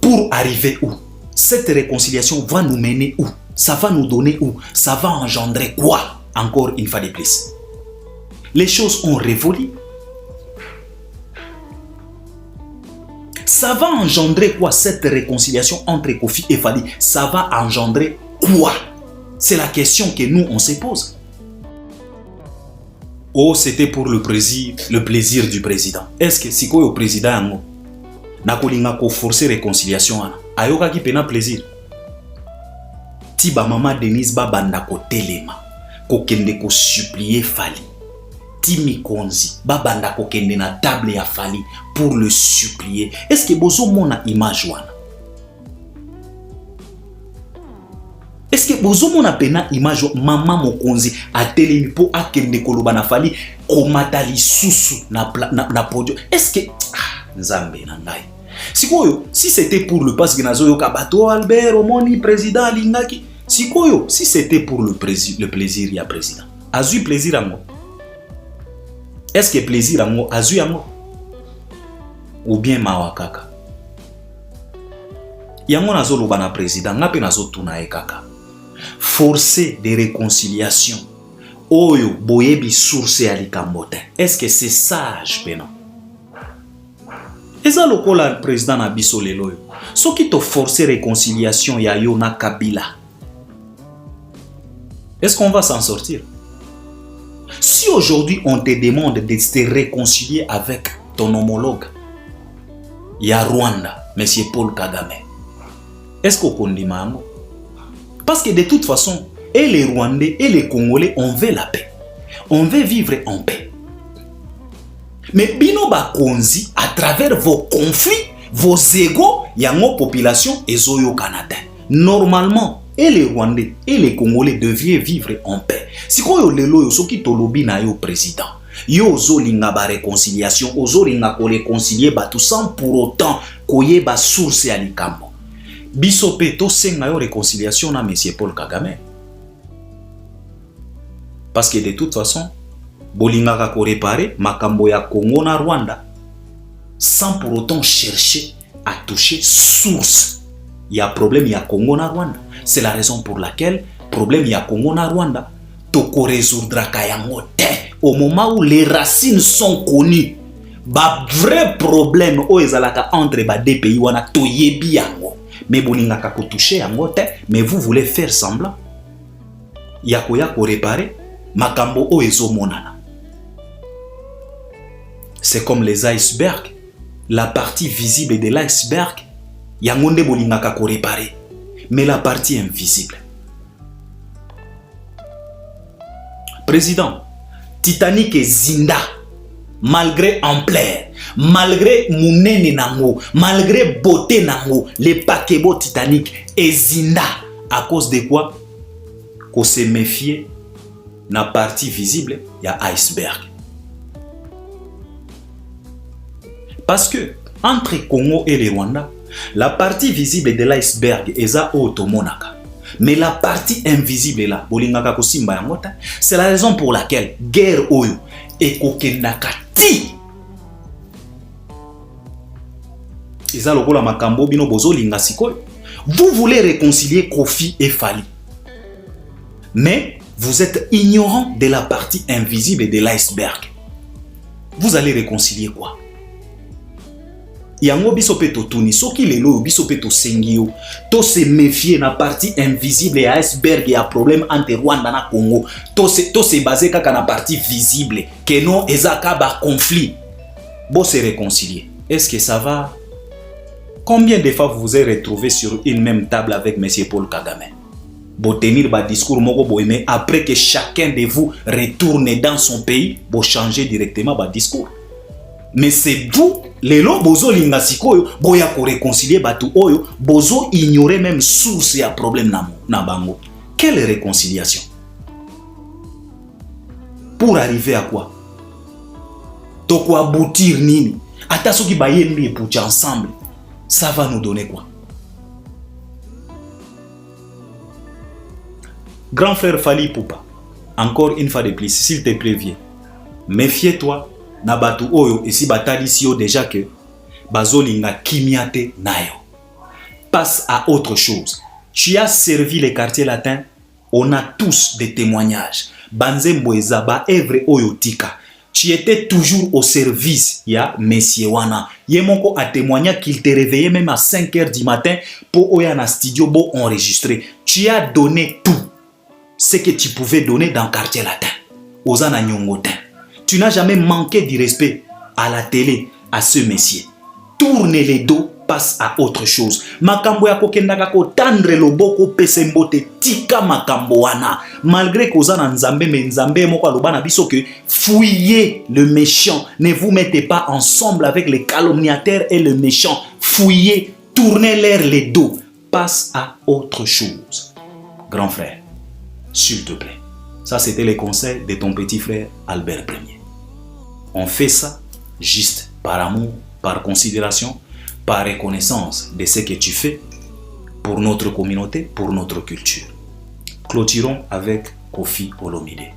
Pour arriver où? Cette réconciliation va nous mener où? Ça va nous donner où? Ça va engendrer quoi? Encore une fois de plus. Les choses ont révolu. Ça va engendrer quoi cette réconciliation entre Kofi et Fally? Ça va engendrer quoi? C'est la question que nous on se pose. Oh, c'était pour le plaisir du président. Est-ce que si le président n'a pas forcé réconciliation, ayoka qui pena plaisir? Tiba maman Denise babanda ko telema, ko kende ko supplier Fally. Timi Konzi babanda ko kende na table ya Fally pour le supplier. Est-ce que bozo mona image wana? Est-ce que bozo mona pena image maman Mokonzi a telemi po akende koloba na Fally komata lisusu na podio? Est-ce que nzambe na ngai? Si c'était pour le passe Genazo yoka bato Albert Omoni président Lingaki. Si c'était pour le plaisir, il y a président. Azu plaisir à moi. Est-ce que plaisir à moi, azu à moi? Ou bien mawakaka? Yango nazo lobana président, ngape nazo tuna kaka. Forcer des réconciliations. Oyo boyebi source ya likambote. Est-ce que c'est sage pena? Eza lokola président na biso lelo yo. Soki to forcer réconciliation ya yo na Kabila. Est-ce qu'on va s'en sortir? Si aujourd'hui on te demande de te réconcilier avec ton homologue, il y a Rwanda, M. Paul Kagame, est-ce qu'on condamne? Parce que de toute façon, et les Rwandais et les Congolais, on veut la paix. On veut vivre en paix. Mais bino ba konzi, à travers vos conflits, vos égos, il y a une population et zoyo Canada. Normalement, et les Rwandais et les Congolais devaient vivre en paix. Si vous avez dit que président, yo zolinga ba réconciliation, ozolinga ko réconcilier ba tout sans pour autant koye ba source ya likambo. Biso pe to senga yo réconciliation na M. Paul Kagame. Parce que de toute façon, bolinga ko réparer makambo ya Congo na Rwanda sans pour autant chercher à toucher source. Il y a problème, il y a Congo na Rwanda. C'est la raison pour laquelle problème il y a Congo na Rwanda. Toko résoudra kayango te. Au moment où les racines sont connues, ba vrai problème o ezalaka entre ba deux pays wana toyebi yango. Mais bolinga ka ko toucher yango te, mais vous voulez faire semblant. Yakoya ko réparer makambo o ezomonana. C'est comme les icebergs. La partie visible de l'iceberg, yangonde bolinga ka ko réparer. Mais la partie invisible. Président, Titanic et Zinda, malgré ampleur, malgré mounene nango, malgré beauté nango, les paquebots Titanic et Zinda, à cause de quoi? Qu'on se méfier, la partie visible, il y a iceberg. Parce que, entre Congo et le Rwanda, la partie visible de l'iceberg est à Otomonaka. Mais la partie invisible là, c'est la raison pour laquelle guerre oyo et kokenaka ti. Vous voulez réconcilier Kofi et Fally. Mais vous êtes ignorant de la partie invisible de l'iceberg. Vous allez réconcilier quoi? Yango biso pe to tuni soki lelo biso pe to sengio to se méfier na partie invisible et iceberg et a problème entre Rwanda na Congo to se basé kaka na partie visible que non ezaka ba conflit bo se réconcilier. Est-ce que ça va? Combien de fois vous vous êtes retrouvé sur une même table avec M. Paul Kagame? Bo tenir ba discours moko bo aimer après que chacun de vous retourne dans son pays, bo changer directement ba discours. Mais c'est vous les lots bozo linga sikoyo boya ko réconcilier batu oyo bozo ignorer même source ya problème na bango. Quelle réconciliation? Pour arriver à quoi? Toko aboutir nini? Ata soki bayembi pour ensemble, ça va nous donner quoi? Grand frère Fally Ipupa, encore une fois de plus, s'il te plaît, viens. Méfie-toi. Na batu oyo esi batali si yo déjà que bazolinga kimiate nayo. Passe à autre chose. Tu as servi les quartiers latins. On a tous des témoignages. Banzembo Ezaba, Evre Oyotika. Tu étais toujours au service, ya Messie Wana. Yemonko a témoigné qu'il te réveillait même à 5 h du matin pour oya na studio pour enregistrer. Tu as donné tout ce que tu pouvais donner dans le quartier latin. Ozana Nyongotin. Tu n'as jamais manqué du respect à la télé, à ce messier. Tourne les dos, passe à autre chose. Makambo ya kokendaka ko tendre loboko pesembote tika makambo wana. Malgré qu'Ozana Nzambe, mais Nzambe moko aloba na biso que fouillez le méchant. Ne vous mettez pas ensemble avec les calomniateurs et le méchant. Fouillez, tournez-leur les dos. Passe à autre chose. Grand frère, s'il te plaît. Ça, c'était les conseils de ton petit frère Albert Ier. On fait ça juste par amour, par considération, par reconnaissance de ce que tu fais pour notre communauté, pour notre culture. Clôturons avec Kofi Olomide.